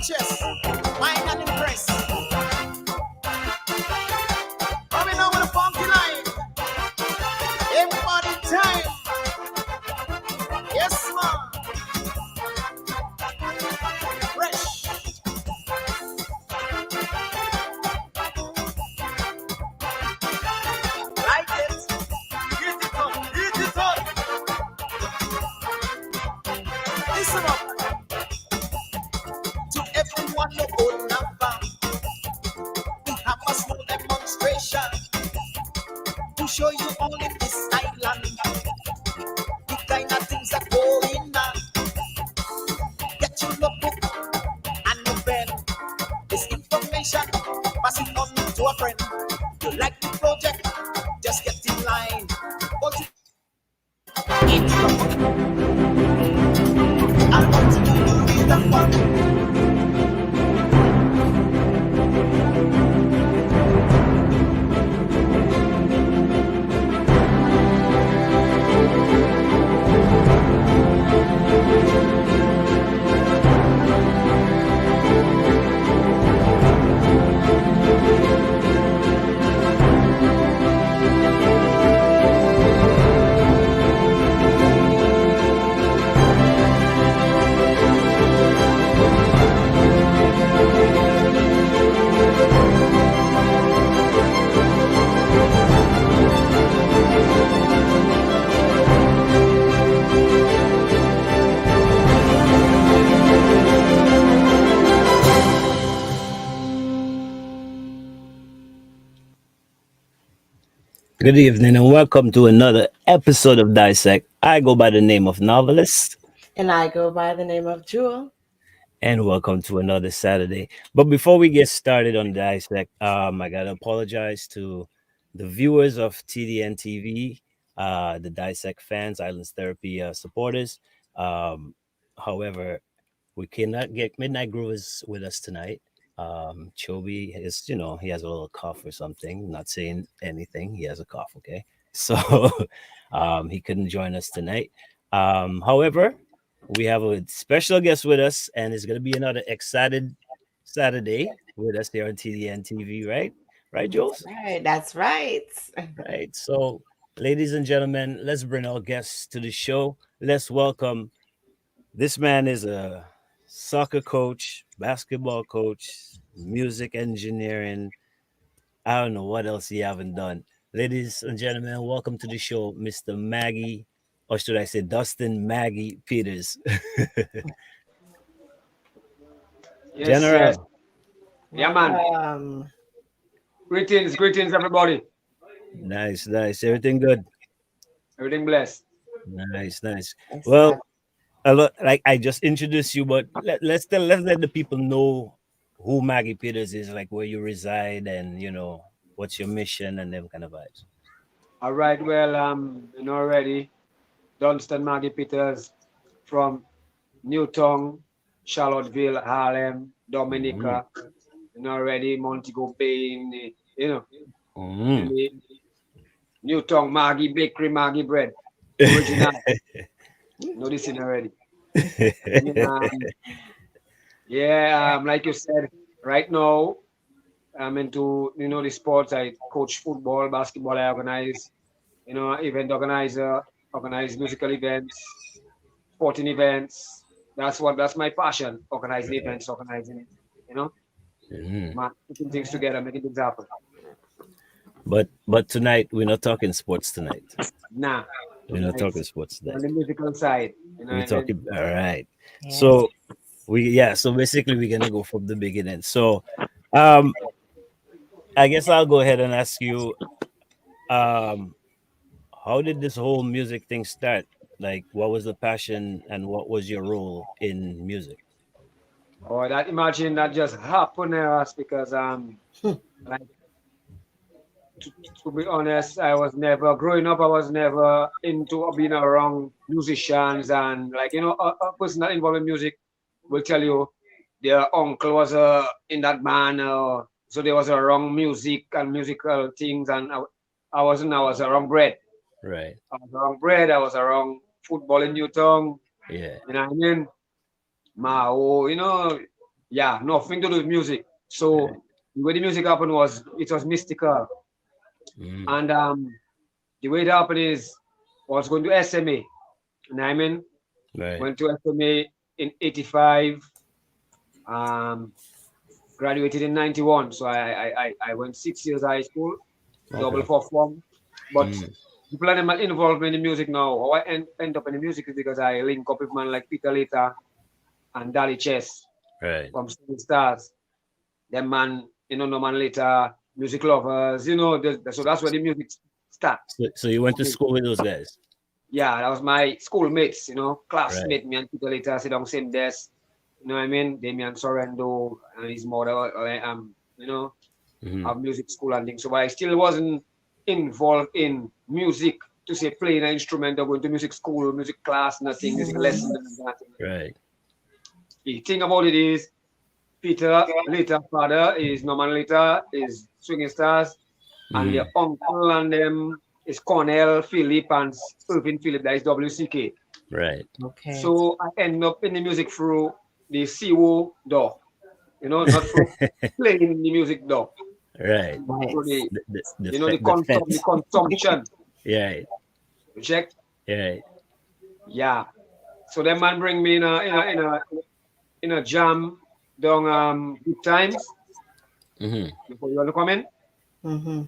chest. Mind and impress. Coming on with a funky line. Everybody time. Yes, man. Fresh. Like it. Hit it up. Hit it up. Listen up. To everyone who own number, we have a small demonstration to show you all in this island the kind of things that going on. Get your notebook and your pen. This information, pass it on to a friend. You like the project? Just get in line. But it's I want to do is that one. Good evening and welcome to another episode of Dissect. I go by the name of Novelist And I go by the name of Jewel. and welcome to another Saturday. But before we get started on Dissect, I gotta apologize to the viewers of TDN TV, the Dissect fans, Islands Therapy supporters. However, we cannot get Midnight Groovers with us tonight. Chobi is, he has a little cough or something. Not saying anything. He has a cough, okay? So he couldn't join us tonight. However, we have a special guest with us, and it's gonna be another excited Saturday with us here on TDN TV, right? Right, Jules? Right, that's right. Right. So, ladies and gentlemen, let's bring our guests to the show. Let's welcome this man is a soccer coach, basketball coach, music engineering. I don't know what else he haven't done. Ladies and gentlemen, welcome to the show, Mr. Maggie, or should I say Dunstan Maggie Peters. Yes, General. yes. Yeah, man. Greetings, everybody. Nice. Everything good? Everything blessed. Nice. Well, like I just introduced you, but let's let the people know who Maggie Peters is, like where you reside, and what's your mission and them kind of vibes. All right, well, you know already, Dunstan Maggie Peters from Newtown, Charlottesville, Harlem, Dominica, you know already, Montego Bay, Newtown Maggie Bakery, Maggie Bread, original. Know this in already. Like you said, right now I'm into the sports. I coach football, basketball. I organize, event organizer, organize musical events, sporting events. That's my passion. Organizing events, organizing putting things together, making things happen. But tonight we're not talking sports tonight. Nah. We're not talking sports tonight. On the musical side. We're talking all right. Yes. So basically we're gonna go from the beginning. So I guess I'll go ahead and ask you, how did this whole music thing start? Like, what was the passion and what was your role in music? Oh, imagine that just happened to us because like to be honest, growing up, I was never into being around musicians, and a person that involved in music will tell you their uncle was in that band, so there was around music and musical things, and I was around bread. Right. I was around bread, I was around football in Newtown. Yeah. You know what I mean? Yeah, nothing to do with music. So the way the music happened was it was mystical. Mm. And the way it happened is I was going to SMA. And I mean, Right. went to SMA in 85, um, graduated in 91. So I went 6 years high school, double Okay. for form. But Mm. people that involved me in the music now, how I end up in the music is because I link up with man like Peter Later and Daddy Chess Right. from Seven Stars. Them man, no man later, music lovers, so that's where the music starts. So you went to Okay. school with those guys? Yeah, that was my schoolmates, classmate, Right. me and Peter later sit on same desk. You know what I mean? Damian Sorrento and his mother, Mhm. have music school and things. So I still wasn't involved in music to say playing an instrument or going to music school, music class, nothing, music lessons, nothing. Right. The thing about it is Peter later father is Norman later is Swinging Stars, and the Mhm. uncle and them is Cornell Philip and Irvin Philip, that is WCK. Right. Okay. So I end up in the music through the CO door, not through playing the music door. Right. Nice. So the The fence. consumption. Yeah. You check? Yeah. Yeah. So that man bring me in a jam down Good Times. Mhm. Before you want to come in? Mm-hmm.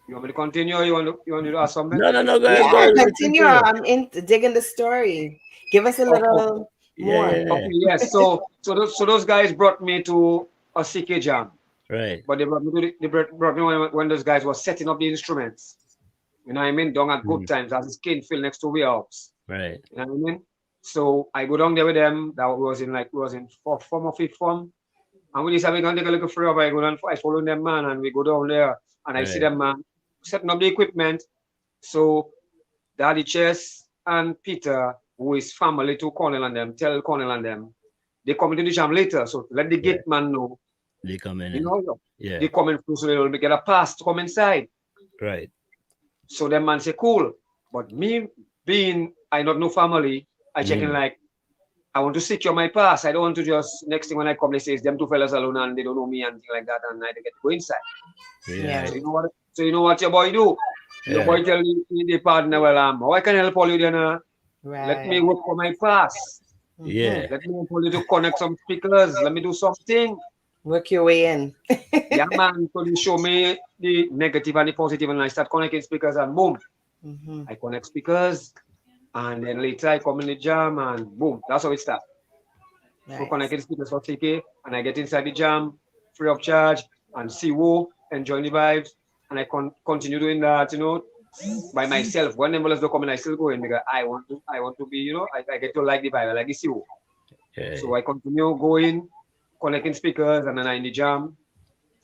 You want me to continue or you want to ask something? No. Go ahead. Yeah, Go ahead. continue. I'm in digging the story. Give us a little more. Yeah. Okay, yes. So those guys brought me to a CK jam, Right. but they brought me when those guys were setting up the instruments. You know what I mean? Down at Good Times, as a skin field next to warehouse. Right. You know what I mean? So I go down there with them. That was in fourth form or fifth form. And we decided we're gonna take a look further. I follow them man and we go down there and I see Right. them man setting up the equipment. So Daddy Chess and Peter, who is family to Cornell and them, tell Cornell and them, they come into the jam later. So let the gate man know, They come in. they come in through so they will get a pass to come inside. Right. So them man say, cool. But me being I not know family, I check in like I want to secure my pass. I don't want to just next thing when I come, they say it's them two fellas alone and they don't know me and things like that, and I get to go inside. Yeah. So you know what your boy do? Your boy tell the partner, well, how I can help all you then? Right. Let me work for my pass. Yeah. Let me help you to connect some speakers. Let me do something. Work your way in. Yeah, man. So they show me the negative and the positive, and I start connecting speakers, and boom, I connect speakers, and then later I come in the jam, and boom, that's how it starts. So connecting speakers for TK, and I get inside the jam, free of charge, and see who enjoy the vibes, and I continue doing that, by myself. When envelopes don't come in, I still go in because I want to be, I get to like the vibe, I like the CO. Yeah. So I continue going, connecting speakers, and then I in the jam.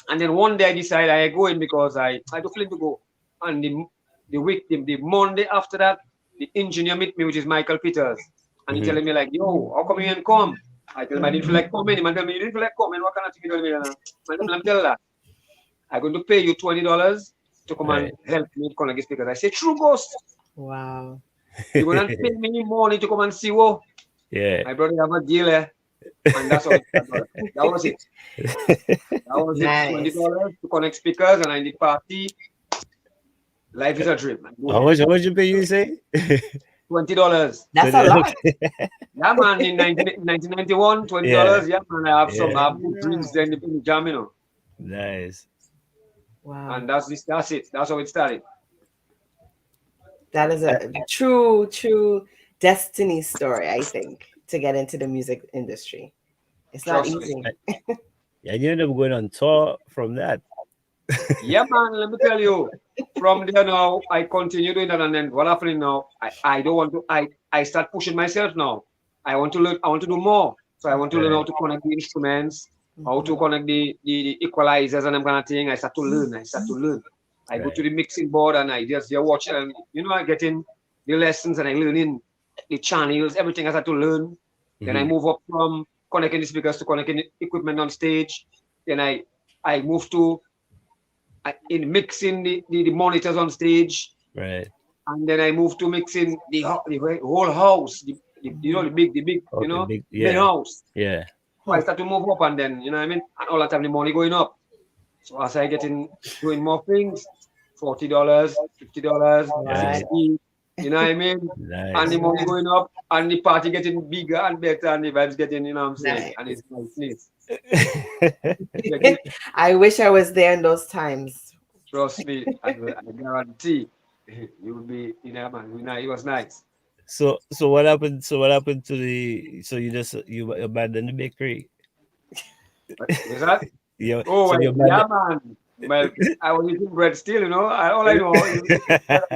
And then one day I decide I go in because I do feel to go. And the Monday after that, the engineer meet me, which is Michael Peters. And he telling me like, yo, how come you didn't come? I tell him I didn't feel like coming. He tell me, you didn't feel like coming. What kind of thing you tell me? I'm telling that. I'm going to pay you $20 to come and help me connect speakers. I say, true ghost. Wow. You're going to pay me money to come and see what? Yeah. My brother have a deal, and that's all. That was it. That was Nice. it. $20 to connect speakers, and I did party. Life is a dream. How much you pay? You say? $20. That's a lot. Yeah, man. In 1991, $20. Yeah, man. I have good drinks then in the jam, Nice. Wow. And that's it. That's how it started. That is a true destiny story, I think, to get into the music industry. It's not Trust easy. Yeah, you ended up going on tour from that. Yeah, man. Let me tell you. From there now, I continue doing that, and then what happening now? I don't want to. I start pushing myself now. I want to learn. I want to do more. So I want to learn how to connect the instruments, how to connect the equalizers and them kind of thing. I start to learn. I go to the mixing board and I just watch and I get in the lessons and I learn in the channels, everything I start to learn. Then I move up from connecting the speakers to connecting the equipment on stage. Then I move to in mixing the monitors on stage. Right. And then I move to mixing the whole house, the you know, the big, Okay, you know, big, big yeah, house. yeah. So I start to move up, and then, you know what I mean? And all the time the money going up. So as I doing more things, $40, $50, Right. $60, you know what I mean? And Nice. the money going up, and the party getting bigger and better, and the vibes getting, you know what I'm saying? Nice. And it's nice. You get it? I wish I was there in those times. Trust me, I guarantee you will be, you know, man. It was nice. So what happened? So what happened to the? So you abandoned the bakery? Is that? You Oh, so well, you yeah, abandoned. man. Well, I was eating bread still, you know. All I know is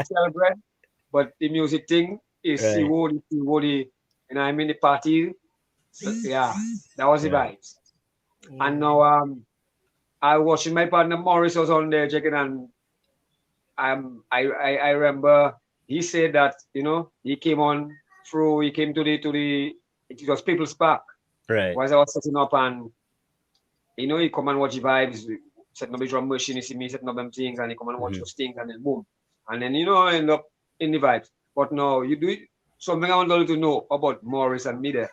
sell bread, but the music thing is Right. you know, I mean the party. So, yeah, that was the Yeah. vibes. And now I watching my partner Morris was on there checking, and I remember he said that, you know, he came to the it was People's Park Right. while I was setting up, and you know, he come and watch the vibes, setting up the drum machine, you see me setting up them things, and he come and watch Mhm. those things, and then boom. And then, you know, end up in the vibes. But no, you do something I want you to know about Morris and me there.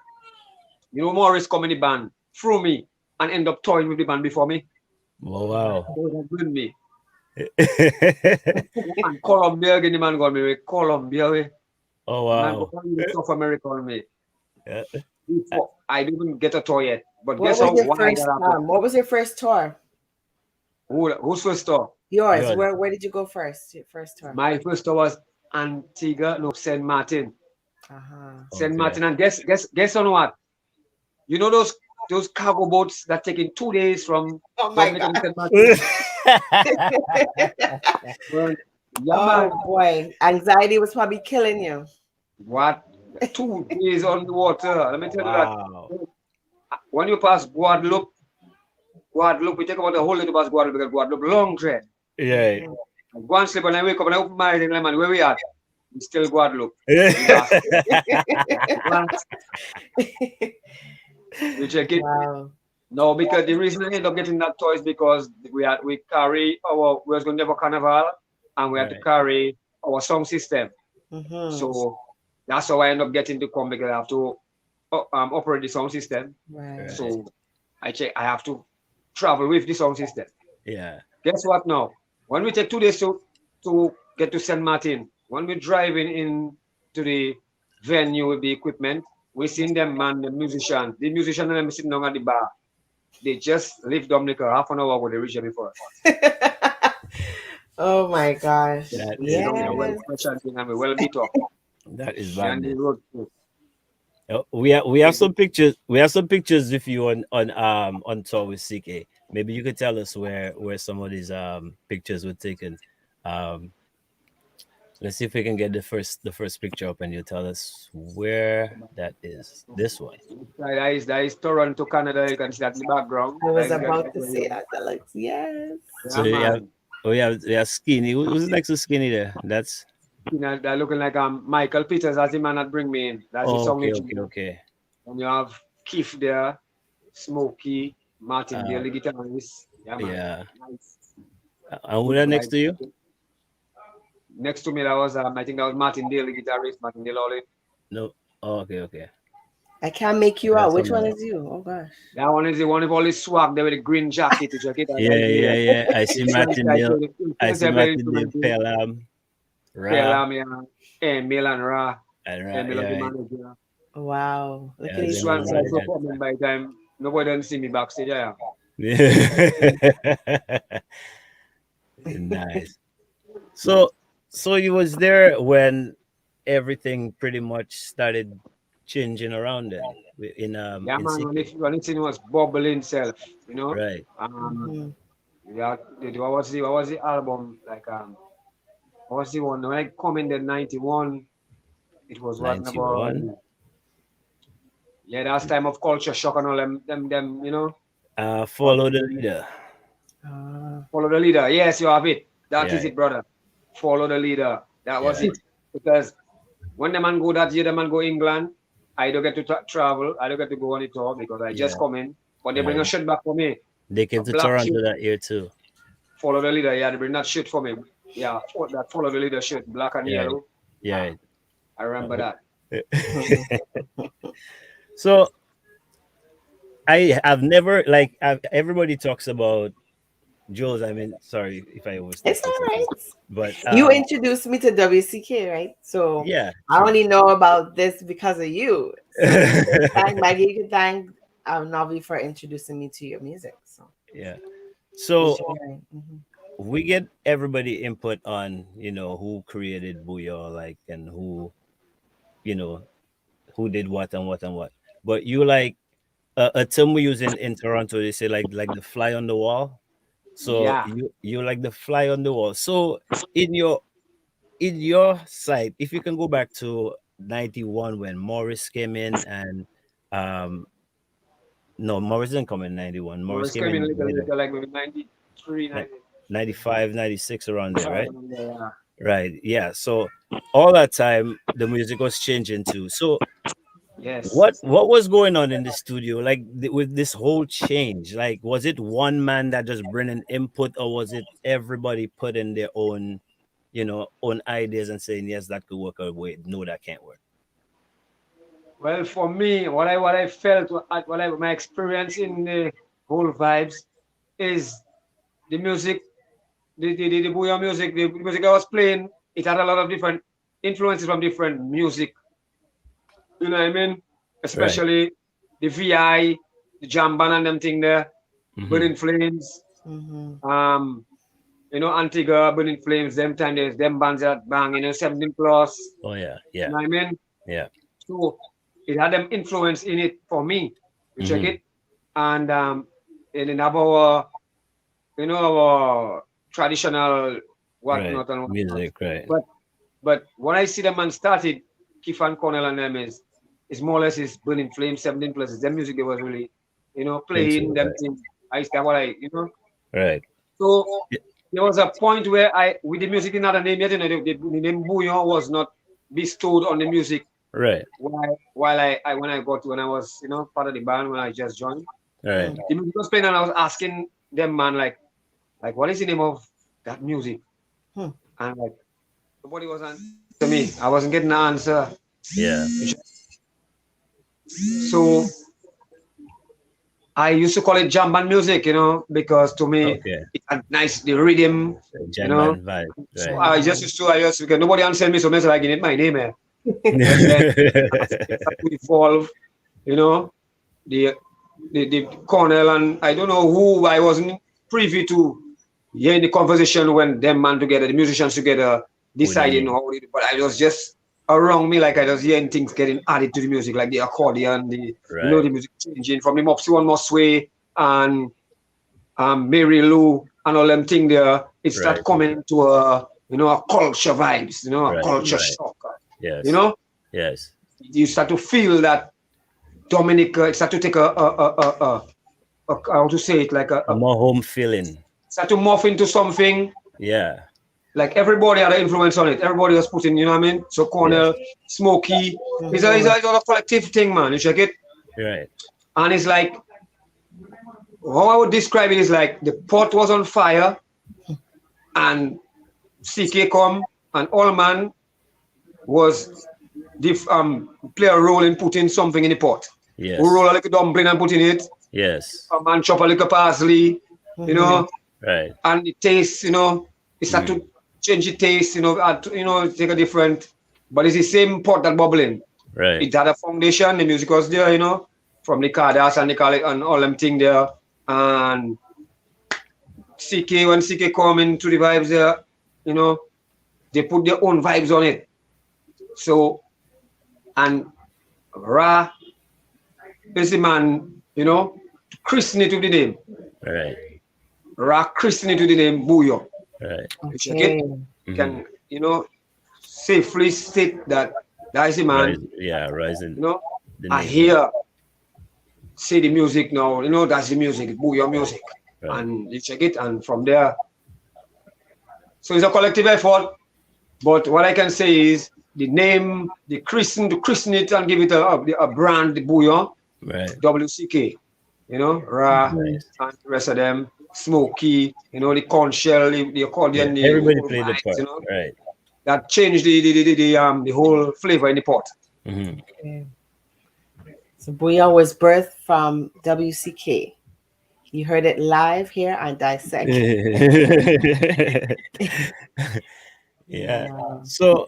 You know, Morris come in the band through me and end up touring with the band before me. Oh, wow. So that's with me. And Colombia again, the man got me with Colombia. Oh, The man go wow. from South America on me. Yeah. Before I didn't get a tour yet. But What guess was how your why first that happened? what was your first tour? Who's first tour? Yours. Yours. Where did you go first? Your first tour. My first tour was Antigua, no, Saint Martin. Uh-huh. Saint Okay. Martin, and guess on what? You know those cargo boats that taking 2 days from Oh my Dominica to God. Saint Martin? Well, yeah, man. Oh boy. Anxiety was probably killing you. What? 2 days on the water. Let me tell you that. Wow. When you pass Guadeloupe, we take about a whole day to pass Guadeloupe because Guadeloupe long train. Yeah. I go and sleep and I wake up and I open my eyes and I'm like, man, where we at? We still Guadeloupe. We check it. Wow. No, because the reason I end up getting that toy is because we carry we was going to have a carnival and we had to Right. carry our sound system. Mhm. So that's how I end up getting to come because I have to operate the sound system. Right. Right. So I have to travel with the sound system. Yeah. Guess what now? When we take 2 days to get to Saint Martin, when we're driving in to the venue with the equipment, we seen them, man, the musicians and them sitting down at the bar. They just leave Dominica half an hour when they reach here before. Oh my gosh. That They don't know Yes. well special thing and we well beat up. That is And the madness. road too. We have some pictures. We have some pictures with you on tour with CK. Maybe you could tell us where some of these pictures were taken. Um, let's see if we can get the first picture up, and you tell us where that is. This one. That is Toronto, Canada. You can see that in the background. I was That is- about to say Alex. Yes. So Yeah, you have man. we have Skinny. Who's next to Skinny there? That's You know, they're looking like Michael Peters. That's the man that bring me in. That's the song okay. engineer. Okay. And you have Keith there, Smokey, Martin Uh, Daly guitarist. Yeah, man. Yeah. Nice. And who that next to you? Next to me, that was I think that was Martin Daly guitarist, Martin Daly. No. Oh, okay. I can't make you out. That's Which one somebody. is you? Oh gosh. That one is the one with all his swag there with the green jacket. The jacket. Yeah. I see Martin Dale. I see Martin Dale Pelam, Ra Emil and Ra. and Ra. Emil and the Yeah. manager. Wow. Look Yeah, at This these. then one the says manager. performing by the time nobody doesn't see me backstage. Yeah. Nice. So you was there when everything pretty much started changing around then Yeah, in man. CK. When it was bubbling self, you know. Right. Mhm. Yeah. What was the album like? What was the one? When I come in the 91, it was what 91. about? Yeah, that's time of culture shock and all them, you know. Follow the leader. Follow the leader. Yes, you have it. That is Yeah. it, brother. Follow the leader. That was Yeah. it. Because when the man go that year, the man go England. I don't get to travel. I don't get to go on the tour because I just Yeah. come in. But they bring Yeah. a shirt back for me. They came A to black Toronto shirt. that year too. Follow the leader. Yeah, they bring that shirt for me. Yeah, that follow the leader shirt, black and Yeah. yellow. Yeah. I remember that. So I've never like everybody talks about Jules. I mean, sorry if I overstep It's or all something, right. but You introduced me to WCK, right? So yeah, I true. only know about this because of you. So you can thank Maggie, you can thank Novi for introducing me to your music. So Yeah. and So sharing. Mhm. we get everybody input on who created Booyah, like, and you know who did what and what and what. But you like a term we use in Toronto. They say like the fly on the wall. So Yeah. you like the fly on the wall. So in your site, if you can go back to 91 when Morris came in and um no, Morris didn't come in 91. Morris Morris came came in a in little later, later, like maybe 93, ni- 94. 95, 96 around there, right? Yeah. Right. Yeah. So all that time the music was changing too. So Yes. what was going on in the studio like with this whole change? Like, was it one man that just bringing input, or was it everybody putting their own own ideas and saying yes, that could work, or wait, no, that can't work? Well, for me, what I felt, my experience in the whole vibes is the music, the Booyah music, the music I was playing. It had a lot of different influences from different music. You know what I mean? Right. Especially the VI, the jam band and them thing there, Hmm. Burning Flames, Mhm. Antigua, Burning Flames, them time there's them bands that bang, 17 plus. Oh yeah, You yeah, know what I mean? yeah. So it had them influence in it for me. You check Hmm. it. And in our our traditional Right. whatnot and whatnot. Music, right. But when I see them and started, Keith and Cornell and them is more or less is Burning Flame, 17 plus. It's their music they was really, playing Into them right. things. I used to what Right. So Y- there was a point where I with the music did not a name yet, the name Bouillon was not bestowed on the music right. while when I was, part of the band when I just joined. Right. Mm. The music was playing and I was asking them, man, like what is the name of that music? Hmm. And like nobody was answering to me. I wasn't getting an answer. Yeah. So I used to call it jam band music, because to me Okay. it had nice the rhythm, you Jam know. band vibe. So Right. I just because nobody answered me, so I said I get my name. But then as it started to evolve, you know, the the Cornell and I don't know who I wasn't privy to hearing the conversation when them man together, the musicians together, With the deciding name. how it, but I was just around me like I was hearing things getting added to the music, like the accordion, Right. the music changing from the Mopsy One More Sway and Mary Lou and all them thing there. It start Right. coming to a culture vibes, a Right. culture Right. shock. You Yes. know, Yes. you start to feel that Dominic, it start to take how to say it, like A more home feeling. start to morph into something. Yeah. Like everybody had an influence on it. Everybody was putting, you know what I mean? So Yeah. Cornell, Smokey, Mhm. it's a collective thing, man. You check it. Right. And it's like, how I would describe it is like the pot was on fire and CK come and all man was play a role in putting something in the pot. Yes. Who roll a little dumpling and put in it. Yes. A man chop a little parsley, Mhm. Right. and the taste, it start to change the taste, take a different, but it's the same pot that bubbling. Right. It had a foundation, the music was there, from the Cardas and the Cali and all them thing there. And when CK come into the vibes there, they put their own vibes on it. So, and Ra is the man, christen it with the name. Right. Ra christen it with the name Bouillon. Right. You check it, Okay. can, safely state that is the man, Rise, yeah, rising the I name. hear say the music now, that's the music, Bouillon music. Right. And you check it, and from there, so it's a collective effort. But what I can say is the name, to christen it and give it a brand, the Bouillon, Right. WCK, Ra Nice. and the rest of them, Smokey, the conch shell, the accordion, the Everybody whole played the vibes, part. Right. that changed the whole flavor in the pot. Mhm. Okay. So Bouillon was birthed from WCK. You heard it live here on Dissect. Yeah. Wow. So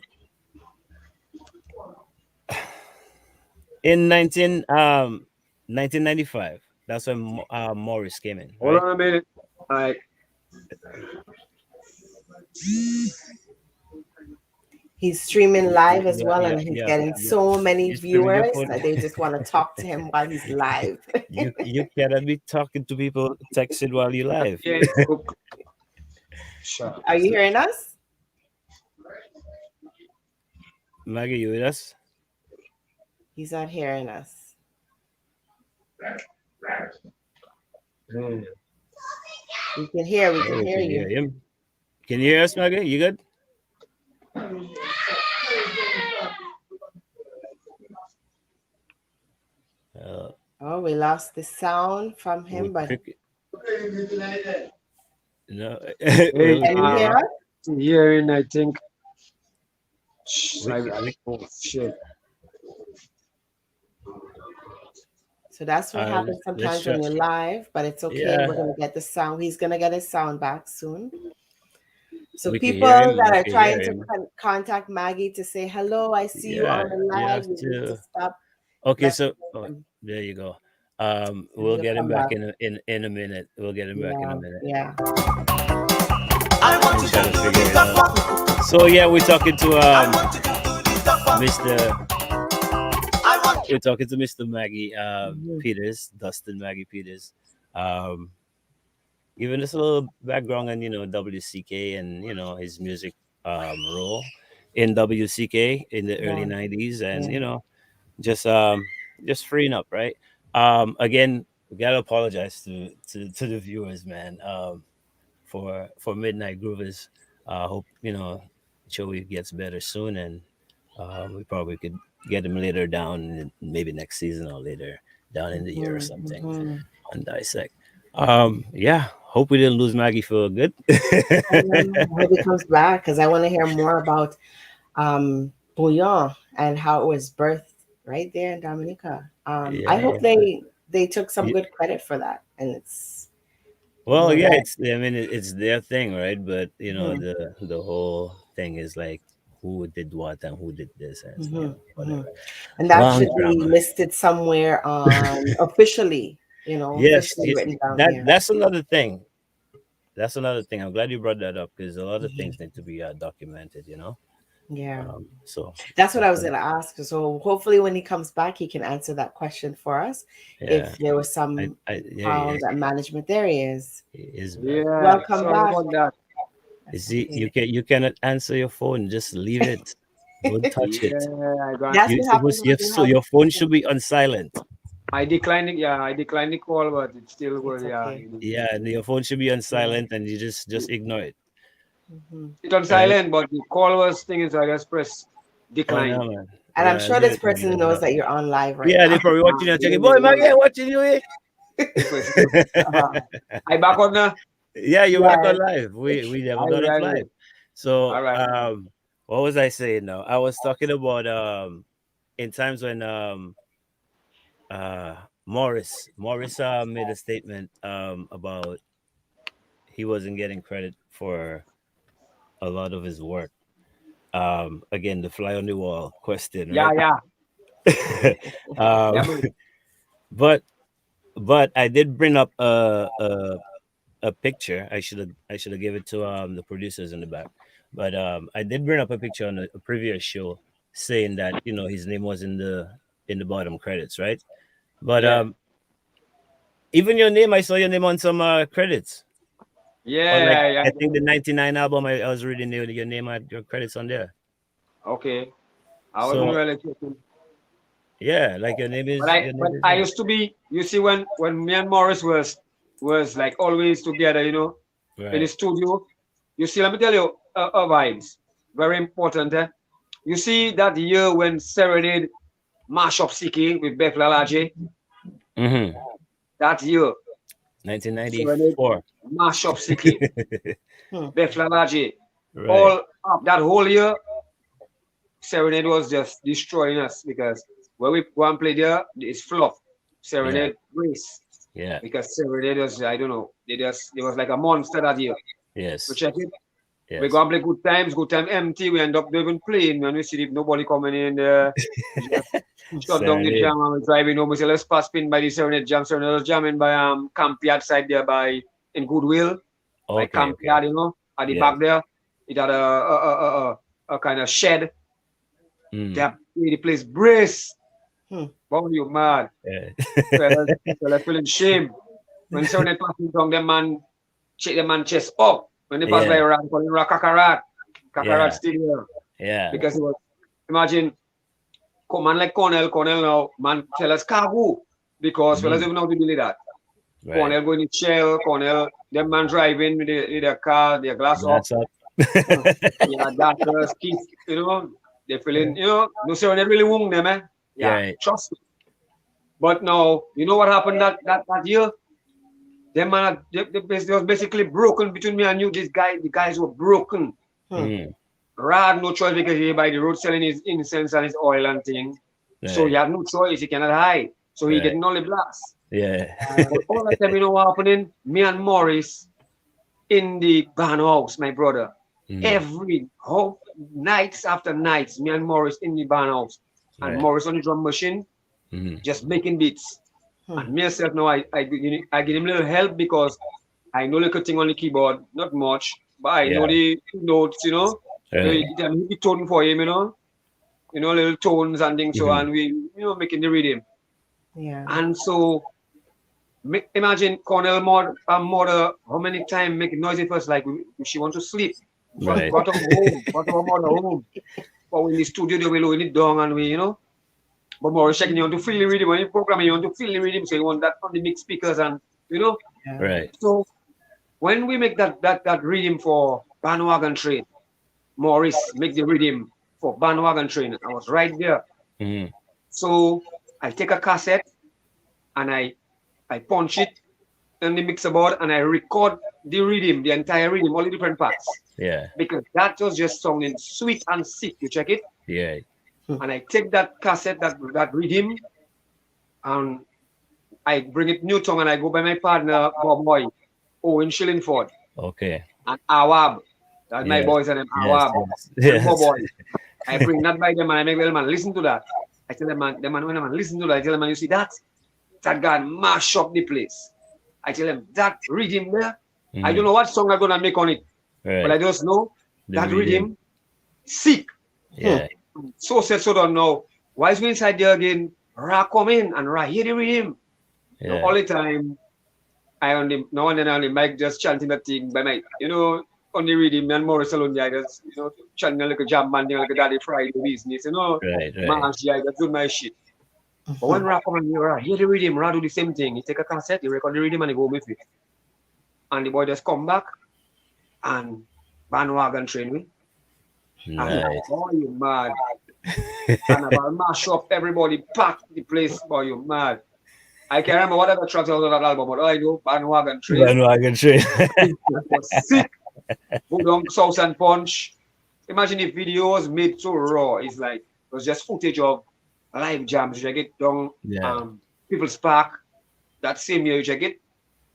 in 1995, that's when Morris came in, Hold right? on a minute. Like, He's streaming live as Yeah, well, yeah, and he's yeah, getting yeah. so many You streaming your viewers phone. that they just want to talk to him while he's live. You cannot be talking to people texting while you live. yeah, cook. Sure. Are you hearing us? Maggie, you with us? He's not hearing us. Hmm. We can hear. We Oh, can we hear can hear you. him. Can you hear us, Maggie? You good? Uh, Oh, we lost the sound from we him, but pick no. Hey, can you hear us? hearing, I think. we, Oh, shit. So that's what happens let's sometimes try. when you're live, but it's okay. Yeah, We're gonna get the sound. He's gonna get his sound back soon. So we can people hear him. that We are can trying hear to him. contact Maggie to say hello, I see you Yeah, on the you live. have You need to to. stop. Okay, so messaging him. there you go. We'll He'll get him come back back. in a minute. We'll get him back in a Yeah, minute. yeah. I want We'll to try do to figure the it top out. one. So yeah, we're talking to I want to do the top one. Mr. I want We're talking to Mr. Maggie Mhm. Peters, Dustin Maggie Peters. Um, Giving us a little background on WCK and his music role in WCK in the early Yeah, '90s, and yeah. just just freeing up, right? Again, we gotta apologize to the viewers, man, for Midnight Groovers. Hope Joey gets better soon, and we probably could get him later down, maybe next season or later down in the year or Mhm, something mhm. on Dissect. Yeah, hope we didn't lose Maggie for good. I hope he comes back because I want to hear more about Bouillon and how it was birthed right there in Dominica. I Yeah. hope they took some Ye- good credit for that, and it's Well, yeah, that. it's their thing, right? But Mhm, the whole thing is like who did what and who did this and mhm, mhm. whatever. And that Long should be drama. listed somewhere on officially, Yes, officially written down that here. that's another thing. That's another thing. I'm glad you brought that up because a lot of Mhm. things need to be documented. Yeah. So That's what I that's was going to ask. So hopefully, when he comes back, he can answer that question for us. yeah. If there was some There he how is. that management, there he is. He is back. Yeah, Welcome sorry back. about that. You That's see, okay. you cannot answer your phone. Just leave it. Don't touch it. Yeah, I got. That's what happens when you have. Your phone should be on silent. I declined it. Yeah, I declined the call, but it's still good. It's Yeah, okay. Yeah, and your phone should be on Yeah. silent, and you just ignore it. Mhm. it's on Right? silent, but the call was thinking, so I just press Oh decline. no, man. And I'm Yeah, sure leave this it like person that. knows that you're on live right Yeah, now. they probably watching and checking. Yeah, Boy, man, yeah. yeah, watching you. Eh? Uh-huh. I back on now. Yeah, you're back on Yes. live. We never All got off right, live. So all right. what was I saying now? I was talking about in times when Morris made a statement about he wasn't getting credit for a lot of his work. Again, the fly on the wall question, Yeah, right? yeah, um, yeah, man. but I did bring up a picture. I should have given it to the producers in the back. But I did bring up a picture on a previous show saying that his name was in the bottom credits, right? But Yeah, even your name, I saw your name on some credits. On like yeah, yeah. I think the '99 album, I was reading your name had your credits on there. Okay, I wasn't So really checking. yeah, like your name But is I your name when is I there. used to be, you see, when me and Morris was like always together, in the Right. studio. You see, let me tell you, vibes, very important. You see that year when Sarah did Mash Up CK with Beth Lalaje, Mm-hmm. that year, Sarah did 1994. Mash Up CK, Hmm. Beth Lalaje. Right. All up that whole year, Serenade was just destroying us because when we go and play there, it's flop. Serenade race. Yeah. Because Serenade was, I don't know, it was like a monster that year. Yes. We check it. Yes. We go and play good time empty. We end up not even playing when we see nobody coming in there. Shut down the jam and we're driving home. We say, let's pass spin by the Serenade jam. Serenade was jamming by Camp Yard side there in Goodwill. By Camp Yard, you know, at the back there. It had a kind of shed. That made the place brace. Boy, you mad. Fellas feeling shame. When Serenade passing down, the man shake the man chest up. When they pass by around, calling Kakarat. Kakarat still here. Yeah. Because it was, imagine, man like Cornell now, man tell us cargo. Because fellas don't know how to believe that. Right. Cornell going in shell, Cornell, them man driving with their car, their glass up. Yeah, that's keys, you know, they're feeling, you know, no Serenade really wound them, eh? Yeah, right. Trust me. But now, you know what happened that year? Them man, they was basically broken between me and you. The guys were broken. Rad no choice because he by the road selling his incense and his oil and thing. Right. So he had no choice. He cannot hide. So he getting only blast. Yeah. But all the time, you know what happening? Me and Morris in the band house, my brother. Every nights after nights, me and Morris in the band house. And Morris on the drum machine, just making beats. And myself now, I give him a little help because I know little thing on the keyboard, not much, but I know the notes, you know. He tone for him, you know, little tones and things. So and we, you know, making the rhythm. Yeah. And so imagine Cornell mother, how many times making noisy first, like she want to sleep. Right. Got our mother home. But in the studio, they will lower it down and we, you know. But Morris checking, you want to feel the rhythm. When you program, you want to feel the rhythm. So you want that on the big speakers and, you know. Yeah. Right. So when we make that rhythm for Bandwagon Train, Morris make the rhythm for Bandwagon Train. I was right there. So I take a cassette and I punch it in the mixer board and I record the rhythm, the entire rhythm, all the different parts. Yeah. Because that was just sounding sweet and sick. You check it? Yeah. And I take that cassette, that rhythm, and I bring it new tongue and I go by my partner, Bob Boy, Owen Shillingford. Okay. And Awab. That's my boys and Awab. Yes. Bob Boy. I bring that by them and I make them man listen to that. I tell them, man, when man listen to that, I tell them, man, you see that guy mash up the place. I tell them that rhythm there. I don't know what song I'm gonna make on it, but I just know that rhythm sick. Yeah. So said so don't know. Why is we inside there again? Ra come in and Ra hear the rhythm. Yeah. All the time I on the now and then on the mic just chanting that thing by my, you know, on the rhythm and Morris alone, I just, you know, chanting like a jam band, like a Daddy Friday business, you know. Right. Man, I just do my shit. But when Ra come in here, Ra hear the rhythm, Ra do the same thing. He take a cassette, he record the rhythm and he go with it. And the boy just come back and Bandwagon Train me. Nice. And boy, you mad. And about mash up, everybody pack the place, boy, you mad. I can't remember what other tracks out of that album, but I know Bandwagon Train. Bandwagon Train. It was sick. Go down South and Punch. Imagine if video was made so raw. It's like, it was just footage of live jams. You get down People's Park. That same year, you get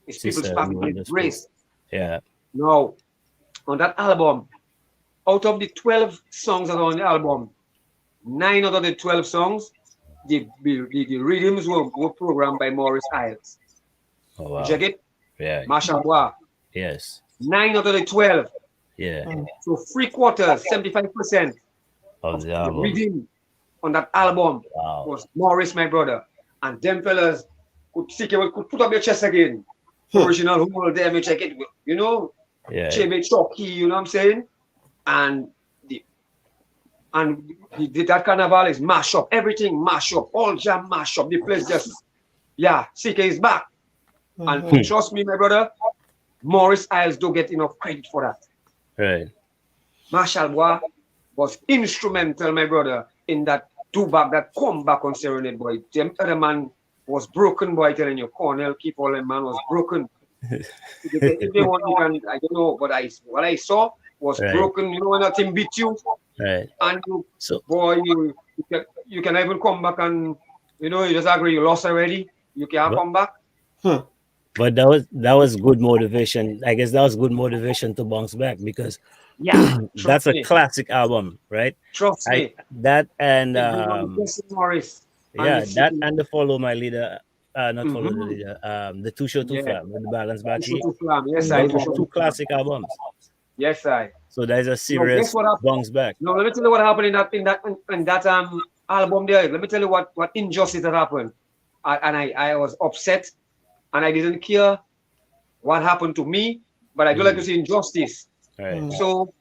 it's People's Park with Race. Yeah. Now, on that album, out of the 12 songs that are on the album, 9 out of the 12 songs, the rhythms were programmed by Morris Isles. Oh, wow. You check it? Yeah. Mashallah. Yes. 9 out of the 12. Yeah. So 3/4, 75% of the album. rhythm on that album was Morris, my brother. And them fellas could put up your chest again. Original whole there, check it. You know? Yeah. Chebe Chucky, you know what I'm saying? And that carnival is mash up, everything mash up, all jam mash up. The place just, CK is back. And trust me, my brother, Morris Isles don't get enough credit for that. Right. Marshall Bois was instrumental, my brother, in that back, that comeback on Serenade, boy. Them other man was broken, boy, telling you. Cornell, keep all them man was broken. If they want, I don't know, but what I saw was broken. You know when that thing beat you, Right. And you, So, boy, you can even come back and, you know, you just agree you lost already. You can't but come back. but that was good motivation. I guess that was good motivation to bounce back because Yeah, that's trust a me. classic album, right? Trust I me. that and Everyone Jesse Morris and yeah, it's that sitting. and the follow my leader, not follow the Mm-hmm. leader, the two show two Yeah. flam with the balance To shoot battery. to flam. Yes, I Those to are shoot Yeah. two to flam. classic albums. Yes, I. So there's a No, guess serious what happened? bounce back. No, let me tell you what happened in that album there. Let me tell you what injustice that happened. I was upset and I didn't care what happened to me, but I do like to Mm, see injustice. right. Mm. So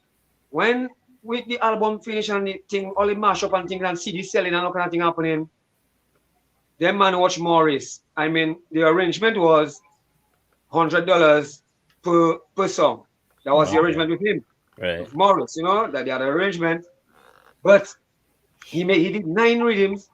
when with the album finish and the thing all the mash up and things and CD selling and all kind of thing happening, them man watch Morris. I mean the arrangement was $100 per song. That was the Okay. arrangement with him, Right. with Morris, you know, that they had an arrangement. But he did 9 rhythms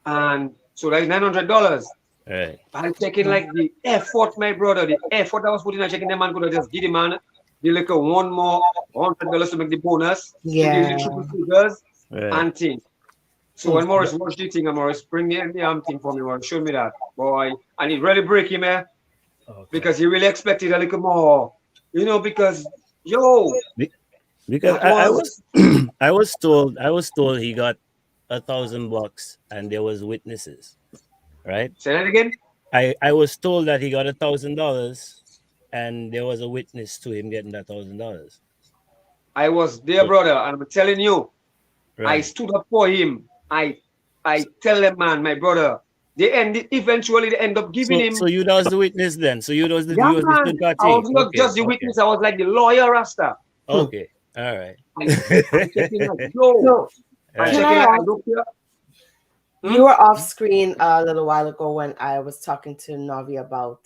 and so that's $900. Right. I'm checking like the effort, my brother, the effort I was putting, I checking the man could have just give the man the like one more $100 to make the bonus, to give Yeah. the triple figures Right. and thing. So when Morris watched the thing and Morris bring the damn thing for me, Morris showed me that boy, and it really break him, Okay. because he really expected a little more, you know, because yo, Be- Because that I was was I was told he got $1,000 and there was witnesses, right? say that again. I was told that he got $1,000 and there was a witness to him getting that $1,000. I was there, So, brother, and I'm telling you, I right. stood up for him. I tell them, man, my brother. Eventually they end up giving So him. you was the witness then. So Yeah, you was the man. third I was party. not Okay. just the Okay. witness. I was like the lawyer, Rasta. Okay. All right. I'm checking like, yo, So I'm Right. can checking I like, I ask? don't care. You were off screen a little while ago when I was talking to Navi about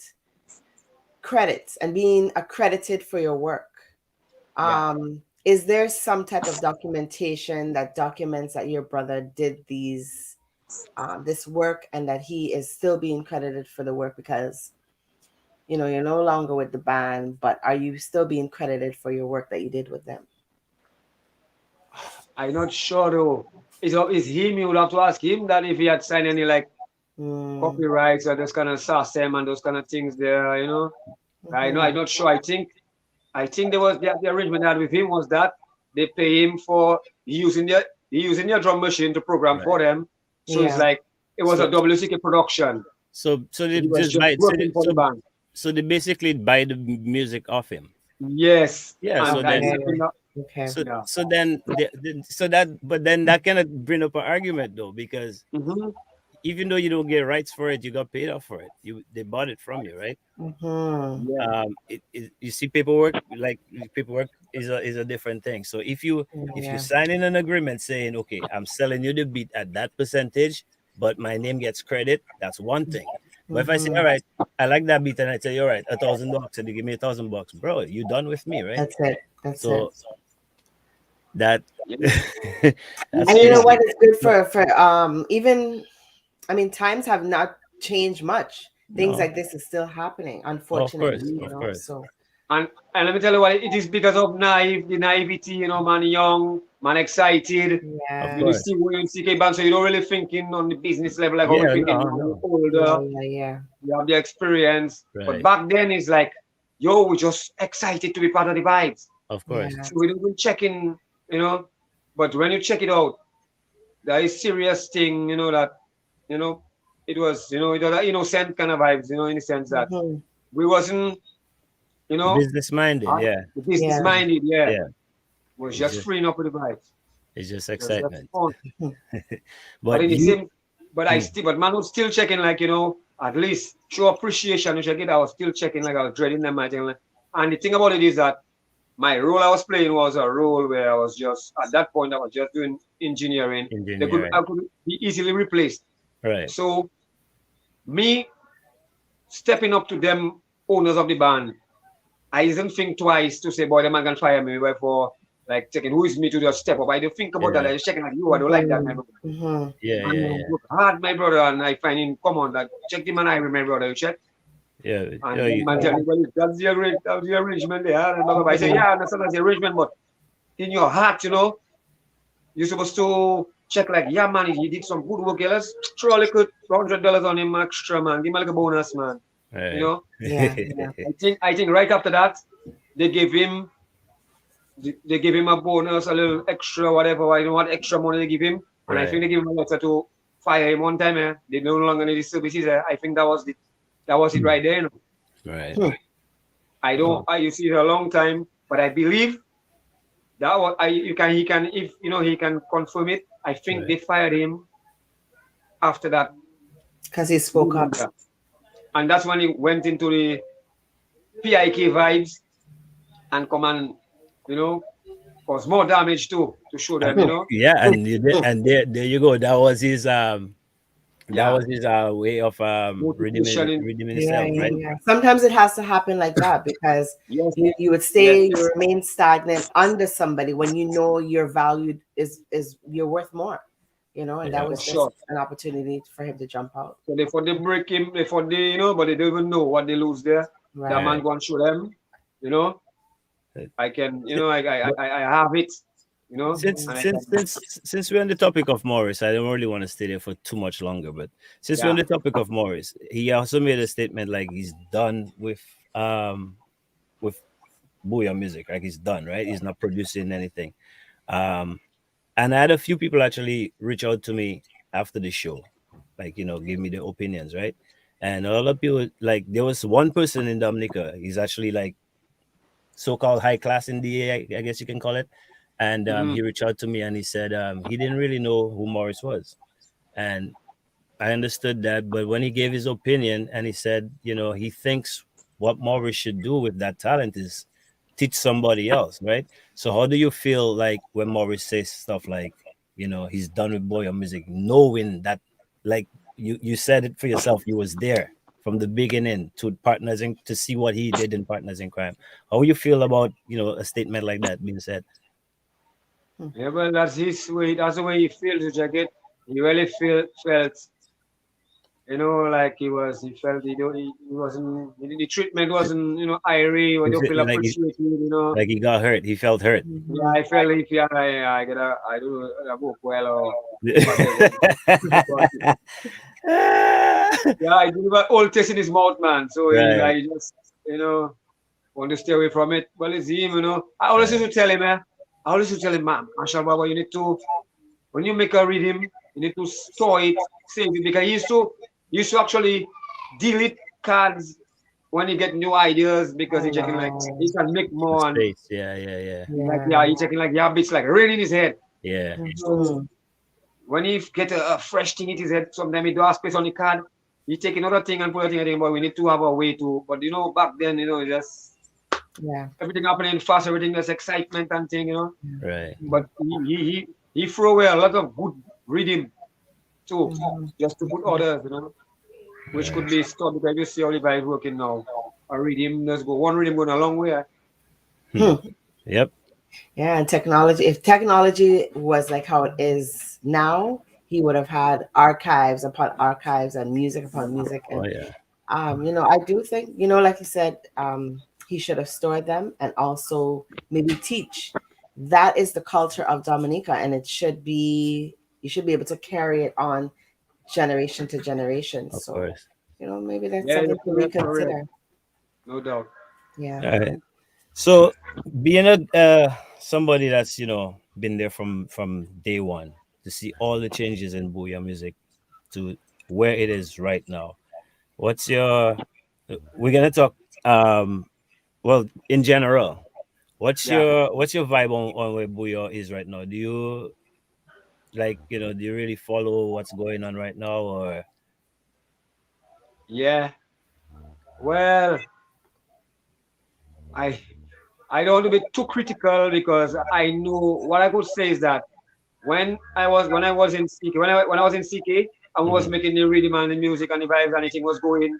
credits and being accredited for your work. Yeah. Is there some type of documentation that documents that your brother did this work and that he is still being credited for the work because you're no longer with the band, but are you still being credited for your work that you did with them? I'm not sure though. It's him. You would have to ask him that if he had signed any like Mm, copyrights or those kind of system and those kind of things there. You know. I know. mhm. I'm not sure. I think there was the arrangement I had with him was that they pay him for using their drum machine to program for Right. them. So it's Yeah. like it was a So WCK production. so they He was just just buy working for the band. so they basically buy the music off him. Yes, Yeah. and So guys, then Okay. stepping up. Okay. Yeah. so then so that but then that cannot bring up an argument though because Mm-hmm. even though you don't get rights for it, you got paid off for it. They bought it from you, right? Mm-hmm. Yeah. You see paperwork, like paperwork is a different thing. So if you Yeah. sign in an agreement saying, okay, I'm selling you the beat at that percentage, but my name gets credit, that's one thing. But if I say, Mm-hmm. all right, I like that beat, and I tell you, all right, $1,000, and you give me $1,000, bro, you done with me, right? That's it. That's it. So that Yeah. that's And you know crazy. what is good for even, I mean, times have not changed much. Things No, like this is still happening, of unfortunately, course, of course. So And let me tell you what, it is because of the naivety, you know, man young, man excited. Of yeah, You course. see when CK band, so you don't really thinking on the business level like how we Yeah, thinking no, now. You're no. older, yeah. you have the experience. But Right. back then it's like, yo, we're just excited to be part of the vibes. Of course. Yeah. So we don't even check in, you know. But when you check it out, there is serious thing, you know, that, you know, it was an innocent kind of vibes, you know, in the sense that Mhm. we wasn't, you know, Business minded, yeah. business Yeah. minded, yeah. Yeah. Was It's just just freeing up with the vibes. it's just Just excitement. fun. But But in the you same, but man was still checking, like, you know, at least show appreciation. You check it. I was still checking, like I was dreading them. And the thing about it is that my role I was playing was a role where I was just at that point I was just doing engineering. I engineering. could be easily replaced. Right. So me stepping up to them owners of the band, I didn't think twice to say, boy, the man can fire me. Wherefore, like, checking who is me to just step up. I didn't think about that. Yeah. I was checking like you. I don't like that, my brother. Mhm. Yeah, And yeah, I yeah. work hard, my brother, and I find him, come on, like, check the man I my brother, you check. Yeah. And Yeah, the man tell me, well, that's the arrangement they had. And blah, blah, blah. I say, yeah, I understand that's the arrangement, but in your heart, you know, you're supposed to check like, yeah, man, he did some good work. Yeah, let's throw a little $100 on him extra, man. Give him like a bonus, man. Right. You know, Yeah, yeah. I think right after that, they gave him a bonus, a little extra, whatever. I don't know what extra money they give him, and I think they give him a letter to fire him one time. They no longer need his services. I think that was it right there. You know? Right. I don't. You see, it's a long time, but I believe that was. He can if you know he can confirm it. I think they fired him after that Because he spoke up. and that's when he went into the PIK vibes and come and cause more damage too to show them. Yeah, and there you go. That was his way of redeeming himself, right? Yeah. Sometimes it has to happen like that because you would stay, you remain stagnant under somebody when you know your value is you're worth more, and that was just an opportunity for him to jump out. So they break him, but they don't even know what they lose there. Right. That man going to show them, I can, I have it. Since we're on the topic of Morris, I don't really want to stay there for too much longer. But since we're on the topic of Morris, he also made a statement like he's done with Booyah music. Like he's done, right? He's not producing anything. And I had a few people actually reach out to me after the show, like give me their opinions, right? And a lot of people, like there was one person in Dominica. He's actually like so-called high class in DA, I guess you can call it. And he reached out to me and he said he didn't really know who Morris was. And I understood that. But when he gave his opinion and he said, he thinks what Morris should do with that talent is teach somebody else, right? So how do you feel like when Morris says stuff like, he's done with Booyah music, knowing that, like you said it for yourself, you was there from the beginning to Partners in, to see what he did in Partners in Crime. How you feel about, a statement like that being said? Yeah, well, that's his way. That's the way he feels, which I get. He really felt, like he felt he wasn't, the treatment wasn't, irie, or don't feel appreciated, Like he got hurt. He felt hurt. Yeah, I felt if I do a book well or yeah, he did old taste in his mouth, man. So he just, want to stay away from it. Well, it's him, I always used to tell him, man, Marshall Baba, you need to, when you make a rhythm, you need to store it, save it, because he used to actually delete cards when he get new ideas because he checking like he can make more and he checking like bits like rain in his head. Yeah. So when he get a fresh thing in his head, sometimes he do have space on the card. He take another thing and put a thing in, but we need to have a way to. But back then, just everything happening fast, everything there's excitement and thing, Right. But he throw away a lot of good rhythm too, just to put others, which could be stopped because you see all the guys working now. A rhythm, let's go. One rhythm going a long way. Yep. Yeah, and technology. If technology was like how it is now, he would have had archives upon archives and music upon music. And, I do think, like you said, he should have stored them and also maybe teach. That is the culture of Dominica, and you should be able to carry it on generation to generation. Of course. Maybe that's something to reconsider. No doubt. Yeah. All right. So being somebody that's been there from day one to see all the changes in Booyah music to where it is right now, we're gonna talk in general, what's your vibe on where Booyah is right now? Do you do you really follow what's going on right now, or? Yeah. Well, I don't want to be too critical because I know what I could say is that when I was in CK, when I was in CK, I was making the rhythm and the music and the vibes and anything was going,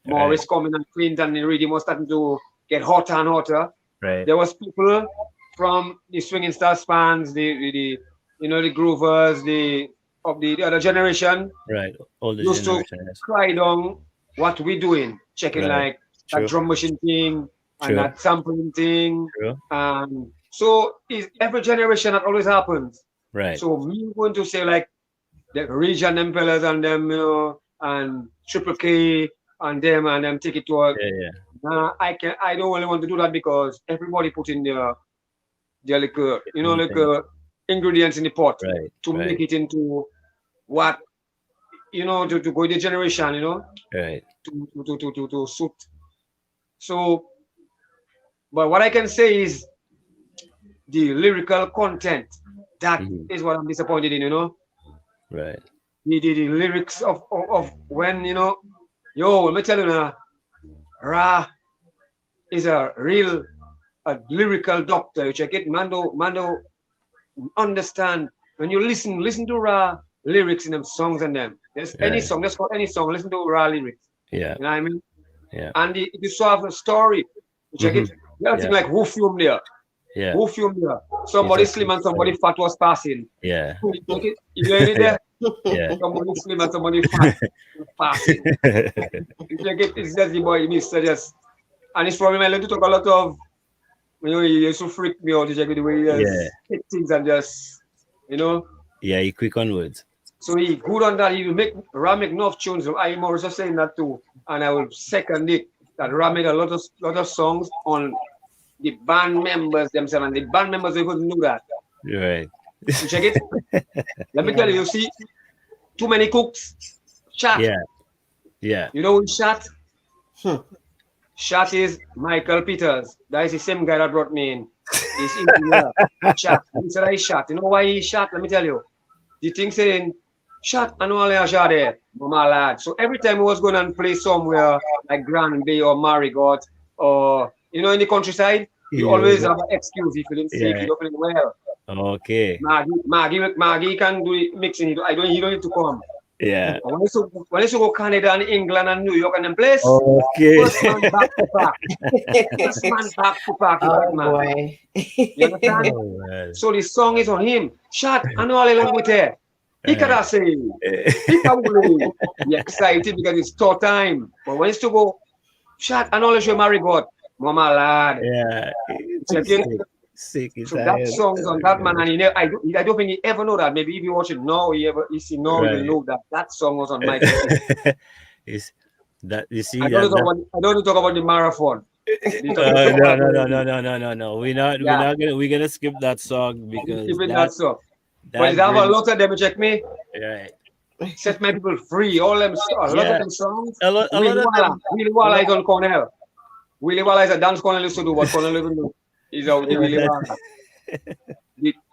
Morris coming and Clint and the rhythm was starting to get hotter and hotter. Right. There was people from the Swinging Stars fans, the groovers, of the other generation, right? Older used generation, to cry down what we doing, checking like that drum machine thing and that sampling thing, and So every generation that always happens. Right. So me going to say like the region them fellas and them, and Triple K and them take it to a. Yeah. Nah, I don't really want to do that because everybody put in their liquor, like ingredients in the pot Right. to Right. make it into what to go the generation, Right. to suit. So, but what I can say is the lyrical content. That is what I'm disappointed in, Right. The lyrics of when, let me tell you now, Ra is a lyrical doctor. You check it, Mando understand when you listen to Ra lyrics in them songs and them. There's any song, just for any song, listen to Ra lyrics. Yeah. You know what I mean? Yeah. And you saw have a story. You check it. You think like who filmed there? Yeah. Who filmed there? Somebody Exactly. slim and somebody fat was passing. Yeah. You check it. You hear it there? Yeah. Somebody slim and somebody fat was passing. You check it. It's just the boy, Mr. Just. And it's probably my to talk a lot of, he used to freak me out. You check it the way he just hit things and just, Yeah, he quick on words. So he good on that. He will make enough tunes. So I'm also saying that too, and I will second it. That Ram made a lot of songs on the band members themselves, and the band members they couldn't do that. Right. You check it. Let me tell you. You see, too many cooks. Chat. Yeah. Yeah. You know who shot? Shot is Michael Peters. That is the same guy that brought me in. He's engineer. Shot. He said I shot. You know why he shot? Let me tell you. The thing saying, shot and only a shot there, my lad. So every time he was going and play somewhere like Grand Bay or Marigot or in the countryside, you always have an excuse if you didn't say if you don't play well. Okay. Maggie can do it mixing it. You don't need to come. Yeah. When you go Canada and England and New York and them place, okay. First man back to back. First man back to back. Boy. You understand? So the song is on him. Shot and all along with her. He can say, he can be excited because it's tough time. But when it's to go, shot and all you marry God, mama lad. Yeah. Sick. So that song is on that man, and I don't think he ever know that. Maybe if you watch it now, he will know that song was on my. Is that you see? I don't want to talk about the marathon. No. We're gonna skip that song because that song. But they have a lot of them. Check me. Right. Set my people free. All them, a lot of them songs. A lot of them. Willie Walla is on Cornell. Willie Walla is a dance Cornell used to do. What Cornell even do? He's out the Willie Walla.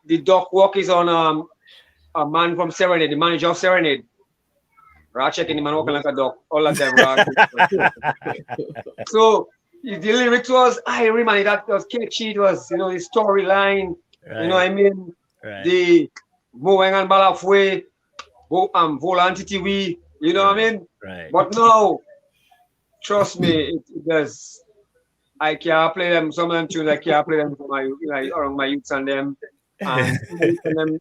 The Doc Walk is on a man from Serenade, the manager of Serenade. Right, checking him and walking like a dog. All of them. Right. So the lyrics was man, that was catchy. It was the storyline. Right. You know what I mean? Right. The moving and balafwe, volantity, you know what I mean? Right. But no, trust me, it does. I can't play them. Some of them tunes I can't play them for around my youths and them. And them,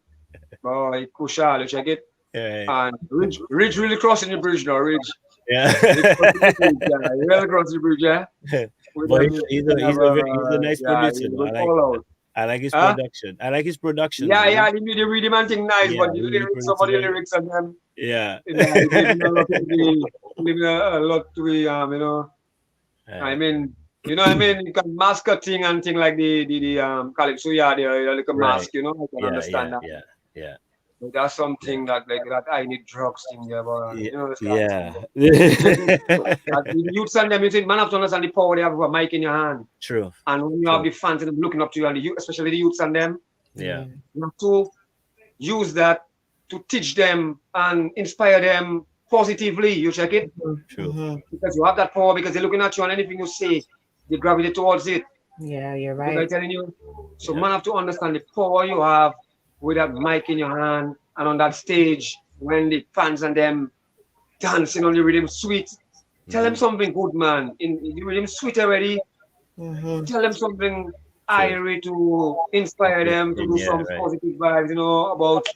boy, Kushal, you check it. Right. And Ridge really crossing the bridge now, Ridge. Yeah. Really crossing the bridge, yeah. But he's a nice producer. I like his production. I like his production. Yeah, the rhythm and thing nice, but you lyrics, some of the lyrics and them. Yeah. Leaving a lot to be, I mean, you can mask a thing and thing like the calypso, like a mask, I can understand that. Yeah. But that's something that I need drugs thing there, but the youths and them, man have to understand the power they have of a mic in your hand. True. And when you have the fans and them looking up to you, and especially the youths and them, you have to use that to teach them and inspire them positively. You check it? True. Because you have that power, because they're looking at you and anything you say, they gravitate towards it. Yeah, you're right. I'm telling you. So man have to understand the power you have with that mic in your hand and on that stage when the fans and them dancing on the rhythm sweet. Tell them something good, man. In the rhythm sweet already. Tell them something airy to inspire them to do some positive vibes, about,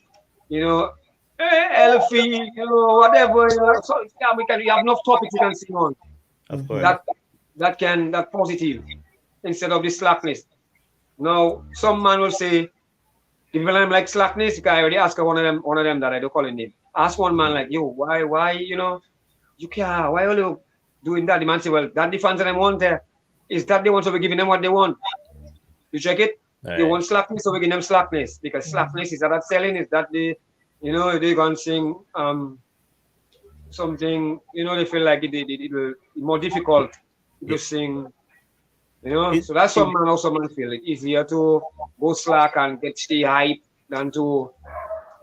Elfie, whatever. So you have enough topics you can sing on. Of course. That positive instead of the slackness. Now, some man will say, people I'm like slackness, because I already asked one of them that I don't call him name. Ask one man like, yo, why, you can't, why are you doing that? The man say, well, that the fans them want there. Is that they want to be giving them what they want? You check it? They want slackness, so we give them slackness. Because slackness is that selling, is that they gonna sing something, they feel like it will be more difficult to sing. So that's some man also man feel it easier to go slack and get stay hype than to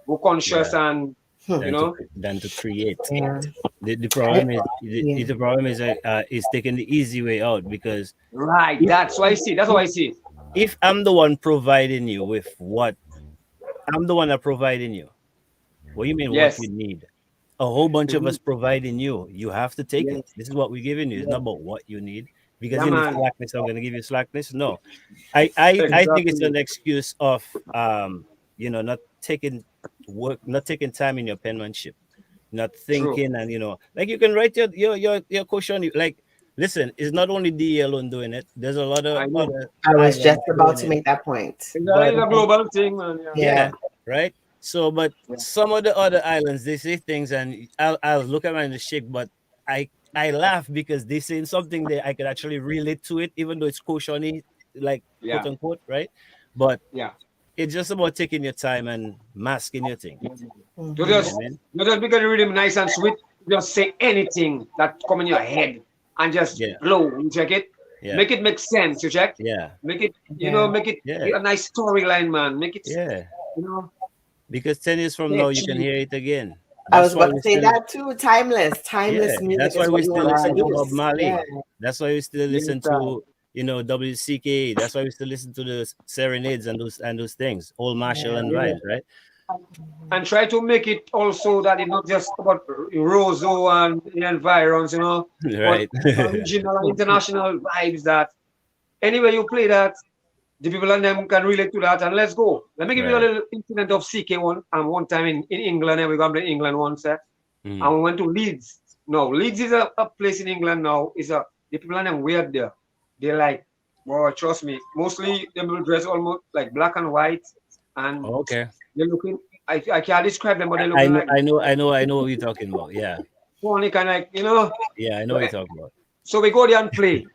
go conscious and than to create. The problem is is taking the easy way out, because that's what I see. That's what I see. If I'm the one providing you with what I'm the one that providing you, what do you mean what you need? A whole bunch of us providing you. You have to take it. This is what we're giving you. It's not about what you need. Because in the slackness, I'm gonna give you slackness. No. I think it's an excuse of not taking work, not taking time in your penmanship, not thinking. True. And like you can write your question. Like, listen, it's not only DE alone doing it. There's a lot of other. I was just about to make that point. It's a global thing, man. Yeah. Right. So, but some of the other islands, they say things, and I'll look around and shake, but I laugh because they're saying something that I could actually relate to it, even though it's cautionary, like quote unquote, right? But it's just about taking your time and masking your thing. Not just because you read them nice and sweet, just say anything that come in your head and just blow. You check it. Yeah. Make it make sense. You check. Yeah. Make it. Make it a nice storyline, man. Make it. Yeah. Because 10 years from now, you can hear it again. I was about to say that too. Timeless music. That's why we still listen to Bob Marley. That's why we still listen to WCK. That's why we still listen to the serenades and those things. Old Marshall and vibes, right? And try to make it also that it's not just about Rosso and the environs, right? But original and international vibes that anyway you play that, the people and them can relate to that, and let's go. Let me give you a little incident of CK one time in England, and we got to England once, and we went to Leeds. No, Leeds is a place in England now. The people and them weird there. They're like, boy, trust me. Mostly them will dress almost like black and white, and they're looking. I can't describe them, but they look. I know what you're talking about. Yeah. Funny kind of Yeah, I know what you're talking about. So we go there and play,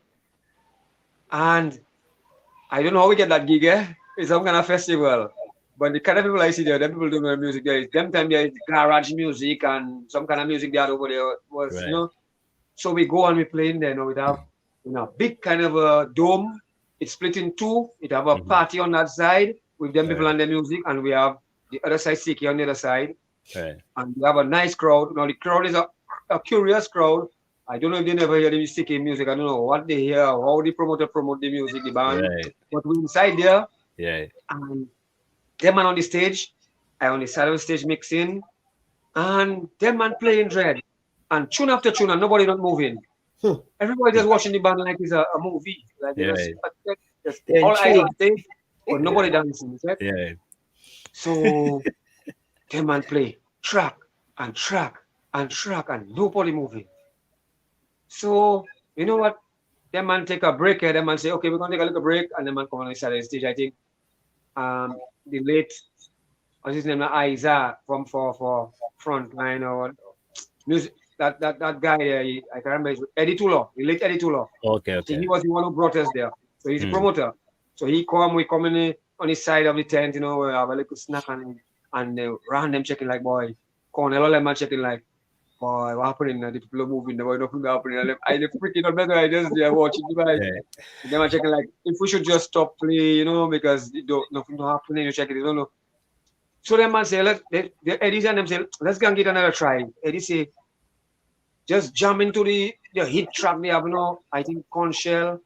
and I don't know how we get that gig, It's some kind of festival. But the kind of people I see there, them people doing music there, them time there is garage music and some kind of music there over there was, So we go and we play in there, we have big kind of a dome. It's split in two. It have a party on that side with them people and their music, and we have the other side CK on the other side. Right. And we have a nice crowd. Now the crowd is a curious crowd. I don't know if they never hear the CK music. I don't know what they hear, how the promoter promote the music, the band. Right. But we're inside there. Yeah. And them man on the stage, I on the side of the stage mixing, and them man playing dread. And tune after tune, and nobody not moving. Everybody just watching the band like it's a movie. Like just all eyes on stage, but nobody dancing. Right? Yeah. So them man play track and track and track, and nobody moving. So, you know what? Them man take a break here. Them man say, okay, we're going to take a little break. And the man come on the side of the stage. I think the late, what's his name? Isaac from for Frontline or music. That guy there, I can't remember. Eddie Tulo, the late Eddie Tulo. Okay. So he was the one who brought us there. So he's a promoter. So we come in on his side of the tent, we have a little snack and random checking like, boy, Cornell, all them man checking like, boy, what happening? The people are moving, the boy, nothing happening. I freaking don't matter. I just watching the guys. They were checking like, if we should just stop play, because nothing happening. You check it, you don't know. So them man say, Eddie and them say, let's go and get another try. Eddie say, just jump into the hit track they have, I think Conch Shell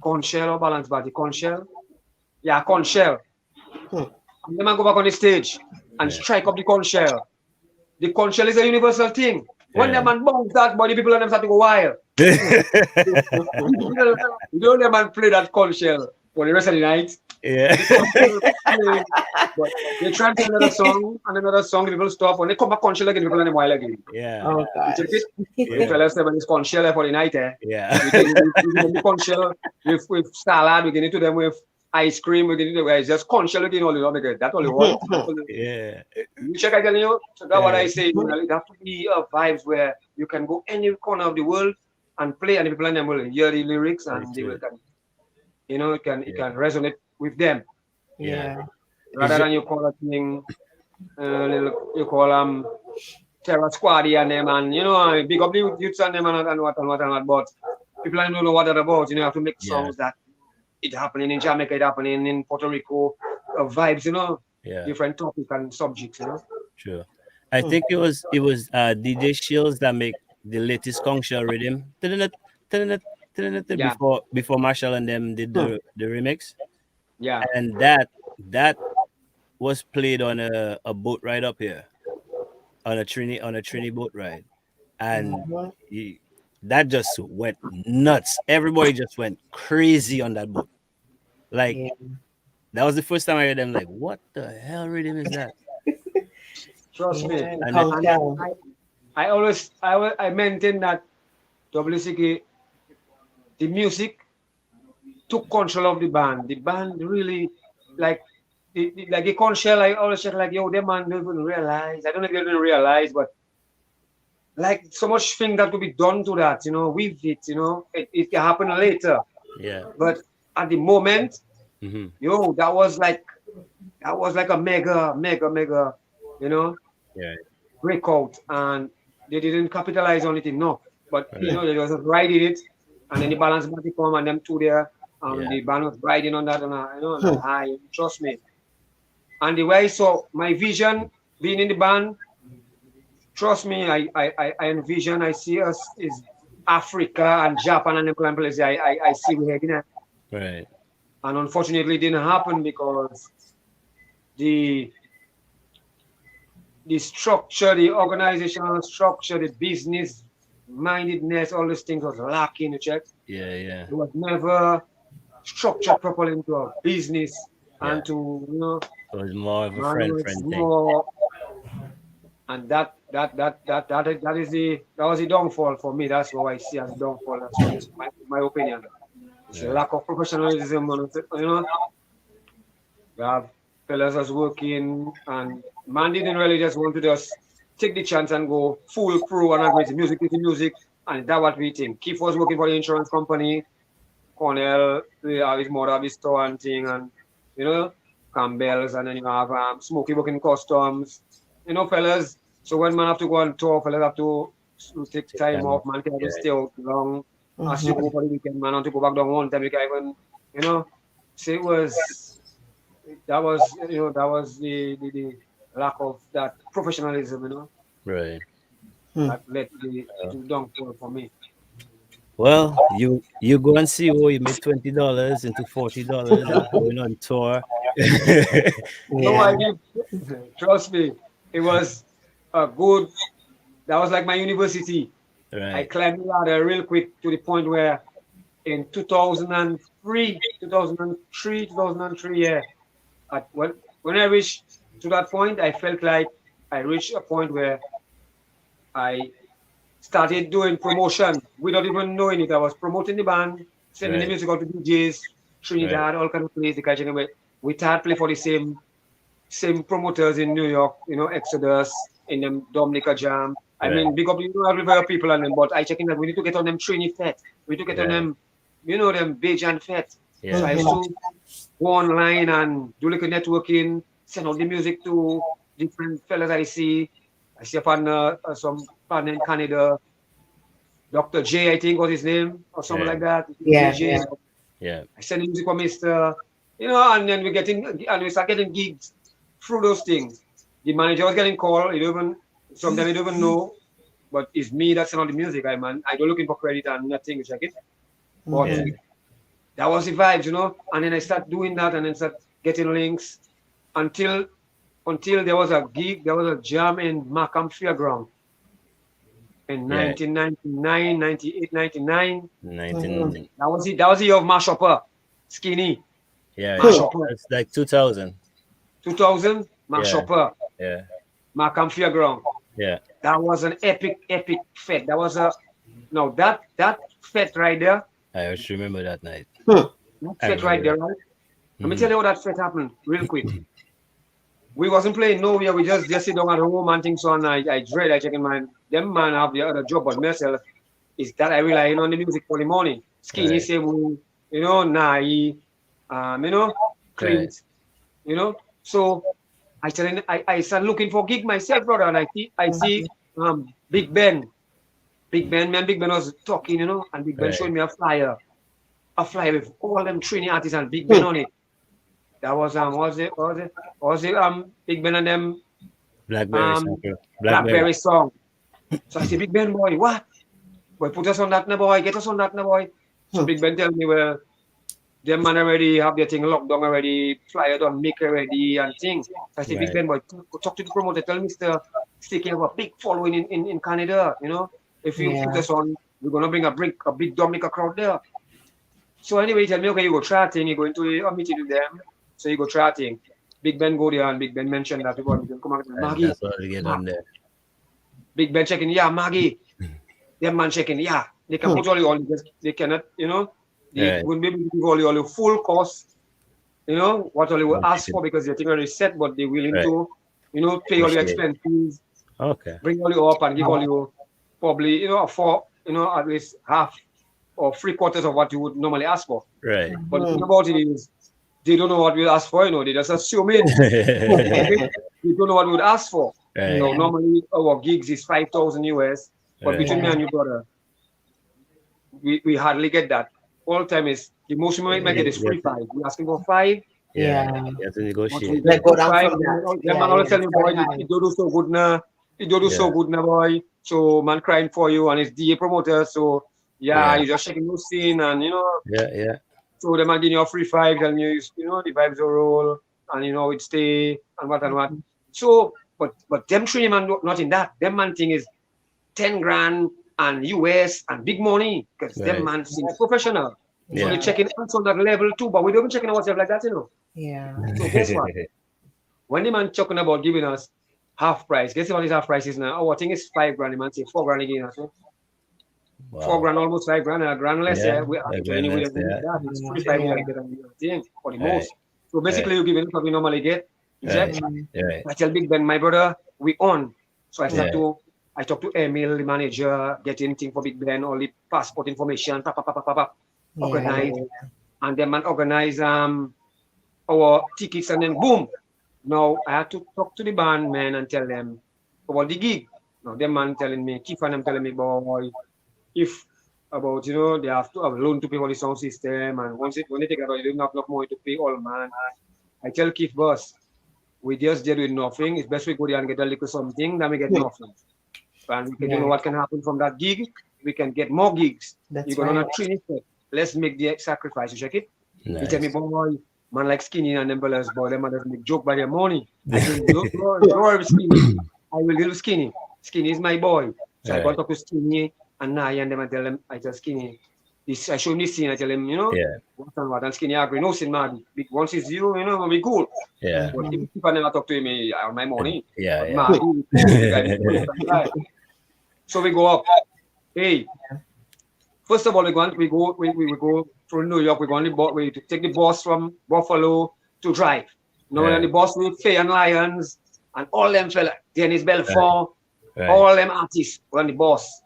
or Balance Body, Conch Shell. Yeah, Conch Shell. And them man go back on the stage and strike up the Conch Shell. The Conch Shell is a universal thing. When the man bounce that body, people and them start to go wild. You don't the man play that Conch Shell for the rest of the night. Yeah. But they try to play another song, the people stop. When they come back Conch Shell again, people and them wild again. Yeah. Oh, God. The fellas say when it's Conch Shell for the night, Yeah. We get the Conch Shell with salad, we get into them with ice cream within the way, just concha looking all the because that only one. Yeah. You check, I tell you. So that's what I say. You know, it have to be vibes where you can go any corner of the world and play, and the people in them will hear the lyrics and they will can, you know, it can resonate with them. Yeah. Rather than you call a thing, you call Terror Squaddy and them, and you know, big up the youths and them and what and what and what. But people don't know what they're about. You know, you have to make songs that it happening in Jamaica, it happening in Puerto Rico, vibes, you know, different topics and subjects, you know. Sure. I think it was DJ Shields that make the latest Concha rhythm. Before Marshall and them did the remix. Yeah. And that was played on a boat ride up here. On a Trini boat ride. And that just went nuts. Everybody just went crazy on that boat. Like that was the first time I heard them like, what the hell rhythm is that? Trust me. And I maintain that WCK, the music took control of the band. The band really like the control. I always say like, yo, them man don't even realize. I don't know if they didn't realize, but like so much thing that to be done to that, you know, with it, you know, it can happen later. Yeah. But at the moment, yo, that was like a mega, you know, breakout, and they didn't capitalize on it enough. But you know, they just riding it, and then the balance back come and them two there, the band was riding on that, and you know, and high. Trust me. And the way I saw my vision being in the band, trust me, I envision, I see us is Africa and Japan and the places I see we heading at. Right. And unfortunately, it didn't happen because the structure, the organizational structure, the business mindedness, all these things was lacking. You check. Yeah. It was never structured properly into a business and to, you know. So it's more of a friend thing. And that was the downfall for me. That's what I see as downfall. That's my opinion. It's a lack of professionalism, you know. We have fellas that's working, and man didn't really just want to just take the chance and go full crew and agree to music, and that's what we think. Keith was working for the insurance company. Cornell, his mother, his store and thing, and you know, Campbell's, and then you have Smokey working customs. You know, fellas. So when man have to go on tour, fellas have to take time off. Man can't stay out long. As you go for the weekend, man, have to go back down one time. You can even, you know. So that was the lack of that professionalism, you know. Right. That led to the downfall for me. Well, you go and see you make $20 into $40 going on tour. No, I did. Trust me, it was a good. That was like my university. Right. I climbed the ladder real quick to the point where in 2003, yeah. When I reached to that point, I felt like I reached a point where I started doing promotion without even knowing it. I was promoting the band, sending the music out to DJs, Trinidad, all kind of places. We started playing for the same promoters in New York, you know, Exodus, in them Dominica Jam. I mean, big up the people and them, but I check in that we need to get on them Trini Fete. We need to get on them, you know, them Bajan Fete. Yeah. So I used to go online and do like a networking, send out the music to different fellas I see. I see a partner, some partner in Canada, Dr. J, I think was his name, or something like that. Yeah. I send the music for Mr. You know, and then we start getting gigs through those things. The manager was getting called, sometimes you don't even know, but it's me that's not the music. I don't looking for credit and nothing, check it. But that was the vibes, you know. And then I start doing that and then start getting links until there was a gig, there was a jam in Markham Fairground in 1999, 98, 99. That was it. That was the year of Mashupper, Skinny. Yeah, Mashupper. it's like 2000. 2000, Mashupper. Yeah. Markham Fairground. Yeah. That was an epic fete. That was that fete right there. I just remember that night. That fete right there, right? Let me tell you how that fit happened real quick. We wasn't playing nowhere. We just sit down at home and things on. I dread. I check in my them man have the other job, but myself is that I rely on the music for the morning. Skinny say, you know, Nai, you know, Clint, you know. So I tell him, I start looking for gig myself, brother, and I see Big Ben. Big Ben was talking, you know, and Big Ben showed me a flyer with all them training artists and Big Ben on it. That was Big Ben and them Blackberry song. So I say, Big Ben boy, what? Boy, put us on that now, boy. Get us on that now, boy. So Big Ben tell me, well, them man already have their thing locked down already, flyer done, make already and things. So I say, Big Ben boy, talk to the promoter, tell Mr. Sticky have a big following in Canada, you know. If you put us on, we're gonna bring a big Dominica crowd there. So anyway, he tell me, okay, you go try thing, you go into a meeting with them. So you go try thing. Big Ben go there and Big Ben mentioned that people come out and Maggie. That's what we get on there. Big Ben checking, yeah, Maggie. Them man checking, yeah. They can put all you on, they cannot, you know, they wouldn't be able to give all you full cost, you know, what all you will ask for because they're already set, but they're willing to, you know, pay all your expenses. Okay. Bring all you up and give all you probably, you know, for, you know, at least half or 3/4 of what you would normally ask for. Right. But the thing about it is, they don't know what we ask for, you know, they just assume it. They don't know what we would ask for. Right. You know, normally our gigs is 5,000 US, but between me and you, brother, we hardly get that. All the time is the most we might get is 45. We're asking for 5. Yeah. You have to negotiate. Let go down from that. Yeah, man always tell me, boy, you don't do so good now. You don't do so good now, boy. So man crying for you and it's DA promoter. So you just shaking your scene and you know. Yeah. So they man giving you a free 5 and you know the vibes will roll and you know it stay and what and what. So but them three man not in that. Them man thing is 10 grand and US and big money because them man seems professional. So they checking us on that level too, but we don't checking ourselves like that, you know. Yeah. So guess what? When the man talking about giving us half price, guess what his half price is now? Our thing is 5 grand. The man say 4 grand again. So 4 grand, almost 5 grand, and a grand less. We actually that. It's 45 thing for the most. So basically, you give it what we normally get. Exactly. I tell Big Ben, my brother, we on. So I talk to Emil, the manager, getting thing for Big Ben, all the passport information, organize, and then man organize our tickets, and then boom. Now I had to talk to the band man and tell them about the gig. Now them man telling me, Keith and them telling me, boy, if about, you know, they have to have a loan to pay for the sound system, and when they take it out, they don't have enough money to pay all, man. I tell Keith, boss, we just did with nothing. It's best we go there and get a little something, then we get nothing. And we can, you know what can happen from that gig. We can get more gigs. You're going to train it. Let's make the sacrifice. You check it. Nice. You tell me, boy, man like Skinny and them fellas, boy, them just make joke by their money. I said, don't worry, Skinny. I will deal with Skinny. Skinny is my boy. So I go talk to Skinny and Naya and them and tell them, I tell Skinny, this, I show him this scene, I tell him, you know, what and what. And Skinny agree, no sin, man. Once it's you, you know, we cool. Yeah. But if I never talk to him, I my money. So we go up. Hey, first of all, we go through New York. We take the bus from Buffalo to drive. You know, and the bus with Faye and Lions and all them fella, Dennis Belfort, all them artists were on the bus.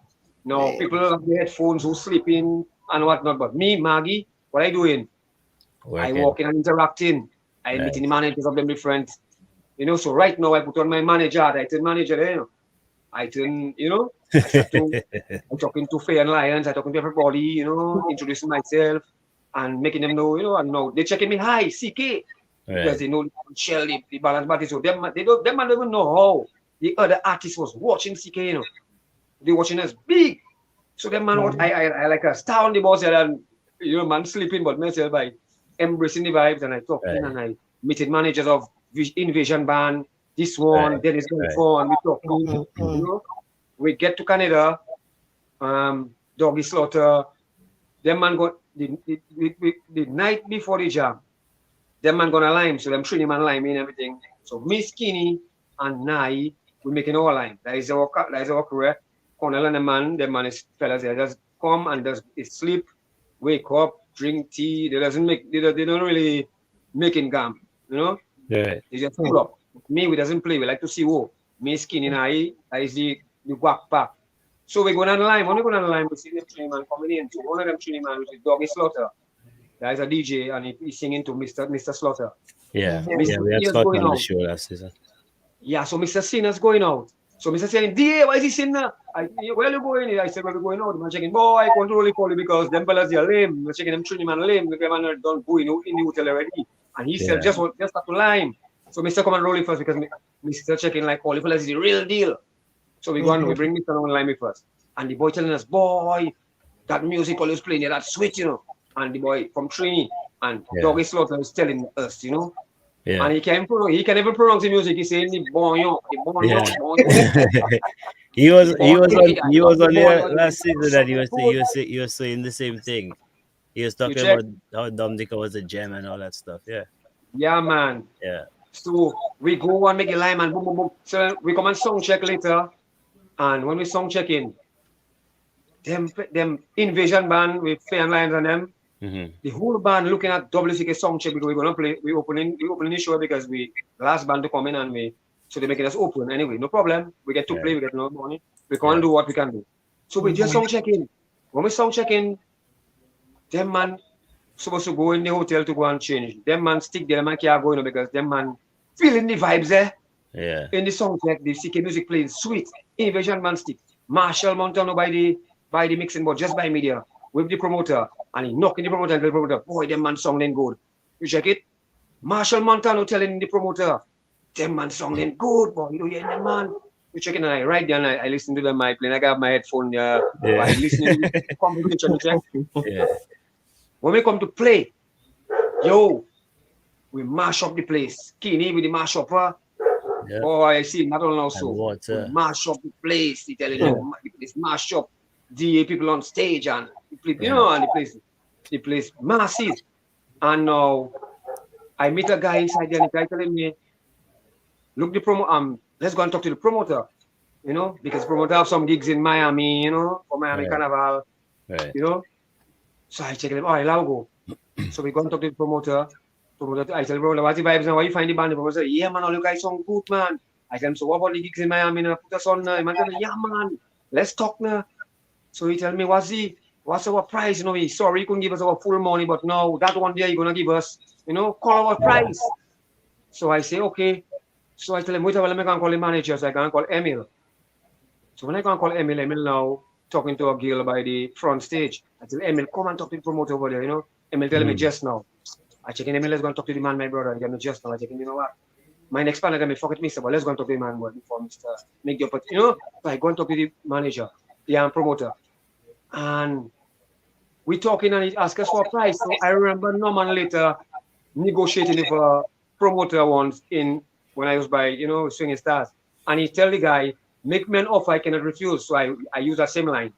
You know, people have their headphones who sleeping and whatnot. But me, Maggie, what I doing? I walking and interacting. I meeting the managers of them different. You know, so right now I put on my manager. I turn manager there. You know. I turn, you know, I'm talking to Faye and Lions. I'm talking to everybody, you know, introducing myself and making them know, you know, and now they're checking me, hi, CK. Because they know Shell, the balance party. So them man don't even know how the other artist was watching CK, you know. They watching us big. So them man, what I like a star on the bus and, you know, man sleeping, but myself by embracing the vibes and I talking and I meeting managers of Invasion Band. This one, then it's going for, and we talk. You know, we get to Canada, Doggy Slaughter. Them man got the night before the jam. Them man gonna lime, so them training man lime and everything. So me, Skinny, and Nai, we making our lime. That is our career. Cornell and the man is fellas. They just come and just sleep, wake up, drink tea. They don't really making camp, you know. Right. They just pull up. Me, we doesn't play. We like to see who. Me skin in eye, I see the guac pack. So we go down the line. When we go down the line, we see the three man coming in. So one of them three man, which is Doggy Slaughter. There is a DJ and he's singing to Mr. Slaughter. Yeah. Mhm. Yeah. We had Sinner's Scott going on the out. show last season. Yeah, so Mr. Sinner's going out. So Mr. saying, DA, why is he singing now? Where you going? I said, where we going out? I'm checking, boy, I can't really call you because them fellas are lame. I'm checking them three man lame. The man are done going in the hotel already. And he said, just start to line. So Mr. come and roll it first because Mr. checking like all the fellas is the real deal. So we go and we bring Mr. on line first. And the boy telling us, boy, that music always playing, that sweet, you know. And the boy from Trini and Doggy Slaughter is telling us, you know. Yeah. And he can even pronounce the music. He's saying the bonyon. He was on there last season that he was saying the same thing. He was talking about how Dominica was a gem and all that stuff. Yeah. Yeah, man. Yeah. So we go and make a line and boom, boom, boom. So we come and sound check later. And when we sound check in, them Invasion band with fan lines on them, the whole band looking at WCK song check because we're gonna play. We opening the show because we last band to come in and so they're making us open anyway. No problem. We get to play. We get no money. We can't do what we can do. So we just sound check in. When we sound check in, them man supposed to go in the hotel to go and change. Them man stick there. Them man can't go in because them man feeling the vibes there. Yeah. In the sound check, the CK music playing sweet. Invasion man stick. Marshall Montano by the mixing board, just by media with the promoter. And he knocking the promoter and the promoter, boy, them man song then good. You check it? Marshall Montano telling the promoter, them man song then good, boy. You don't hear them man. You check it and I right there and I listen to them, I play. I got my headphone there. I listening to the conversation. Yeah. When we come to play, yo, we mash up the place. Keeney with the mash up, huh? Yeah. Oh, I see, not only also. Water. We mash up the place. He telling you, it's mash up. The people on stage and you know, and the place massive. And now I meet a guy inside there and the guy telling me, look, let's go and talk to the promoter, you know, because the promoter have some gigs in Miami, you know, for Miami Carnival, you know. So I check him, all right, I'll go. So we go and talk to the promoter. I tell the promoter, what's the vibes now? Why you find the band? The promoter say, yeah, man, all you guys sound good, man. I tell him, so what about the gigs in Miami? Put us on now. Man tell me, yeah, man, let's talk now. So he tell me, what's our price? You know, he's sorry he couldn't give us our full money, but no, that one day you're gonna give us, you know, call our price. So I say, okay. So I tell him, wait a while, let me go and call the manager. So I can call Emil. So when I go and call Emil now talking to a girl by the front stage. I tell Emil, come and talk to the promoter over there, you know. Emil tell me just now. I check in Emil, let's go and talk to the man, my brother. I tell me just now. I check in, you know what? My next plan, I tell me, fuck it, mister, but let's go and talk to the man before Mr. Make the opportunity. You know, so I go and talk to the manager, the promoter. And we talking and he asked us for a price. So I remember Norman later negotiating with a promoter once when I was by, you know, Swinging Stars. And he tell the guy, make me an offer I cannot refuse. So I use that same line.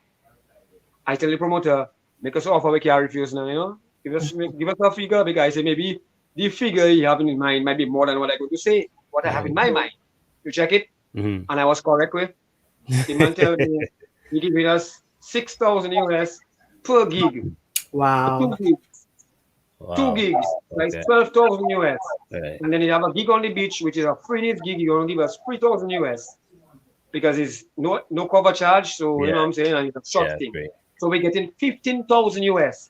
I tell the promoter, make us an offer we can't refuse now, you know. Give us a figure because I say maybe the figure you have in mind might be more than what I go to say, what I have in my mind. You check it? And I was correct with. The man tell me he giving us 6,000 US per gig. Wow. 2 gigs. Wow. 2 gigs. Like 12,000 US. Right. And then you have a gig on the beach, which is a free night gig. You're going to give us 3,000 US. Because it's no cover charge. So, you know what I'm saying? And it's a short thing. Great. So we're getting 15,000 US.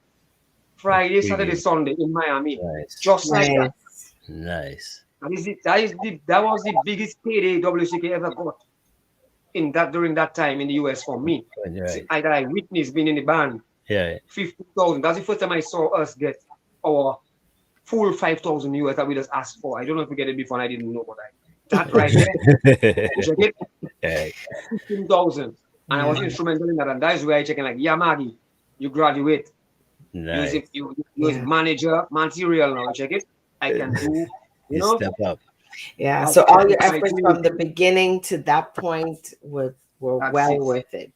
Friday, Saturday, Sunday in Miami. Nice. Just like that. Nice. And that was the biggest payday WCK ever got. During that time in the US for me. Right. Either I witnessed being in the band. 50,000. That's the first time I saw us get our full 5,000 US that we just asked for. I don't know if we get it before and I didn't know, but that right there. You check it? 15,000. And I was instrumental in that. And that's where I checking like, yeah, Maggie, you graduate. Nice. You manager material now. Check it. I can do, you know. Step up. Yeah. So all your efforts from the beginning to that point were well worth it.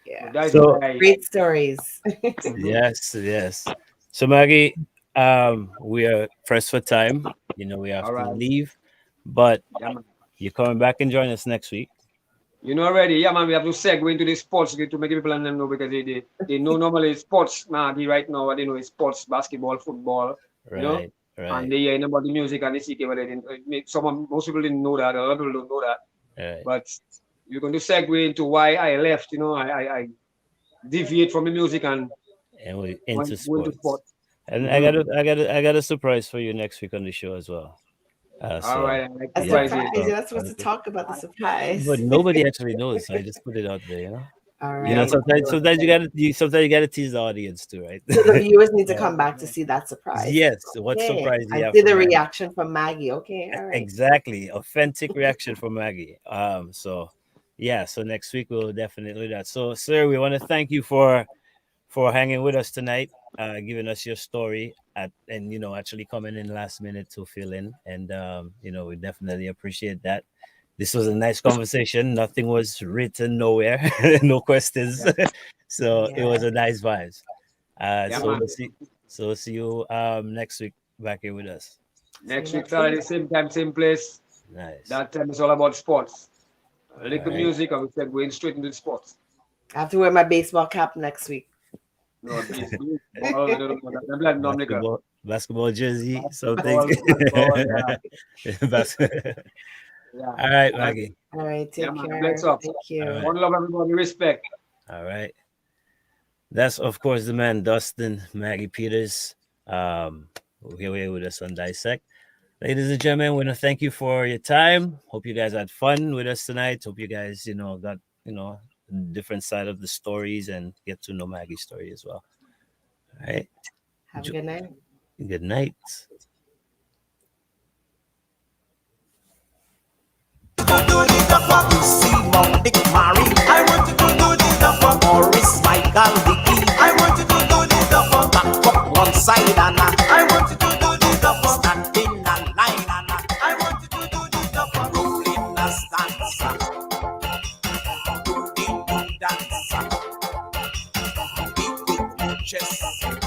Yeah. So great stories. yes. So Maggie, we are pressed for time. You know, we have to leave, but you're coming back and join us next week. You know already, yeah, man. We have to segue into the sports to make people and them know because they know normally sports, Maggie, right now. They know it's sports, basketball, football. you know, Right. and Right. they hear about the music and the CK, but they didn't. Most people didn't know that. A lot of people don't know that. Right. But you're going to segue into why I left. You know, I deviate from the music and And we went into into sports. sports. And Mm-hmm. I got a surprise for you next week on the show as well. All So right, I like A yeah, surprise. surprises. You're so, not supposed to talk about the but surprise. nobody actually knows. So I just put it out there, you know. All You know, right. sometimes you gotta tease the audience too, right? So the viewers need to Yeah. come back to see that surprise. Yes. What Okay. surprise do you And have see for the Maggie? reaction from Maggie. Okay. All right. Exactly. Authentic reaction from Maggie. So yeah, so next week we'll definitely do that. So sir, we want to thank you for hanging with us tonight, giving us your story and you know actually coming in last minute to fill in, and you know we definitely appreciate that. This was a nice conversation. Nothing was written nowhere, no questions. Yeah, So it was Yeah. a nice vibes. yeah, So man. we'll see you next week back here with us. See you Next week, next Saturday, week. same time, same place. Little That time is all about sports. A All little right. music, and we said going straight into the sports. I have to wear my baseball cap next week. No, baseball, I don't know. I'm like non-nigga. Basketball jersey, something. Basketball, Bas- yeah. All right, All right, Maggie. All right. yeah, Take man. care. Bless up. Thank All you. right. One love, everybody. Respect. All right. That's of course the man Dustin, Maggie Peters. Here with us on Dissect. Ladies and gentlemen, we want to thank you for your time. Hope you guys had fun with us tonight. Hope you guys, got, a different side of the stories and get to know Maggie's story as well. All right. Have a good night. Good night. Do the duck walk to see Mount Dick Mary. I want to do the duck walk Morris Michael Dickey. I want to do the duck walk back up one side and I want to do the duck walk standing in line and I want to do the duck walk rolling the stanza. Do the dancer. Big chest.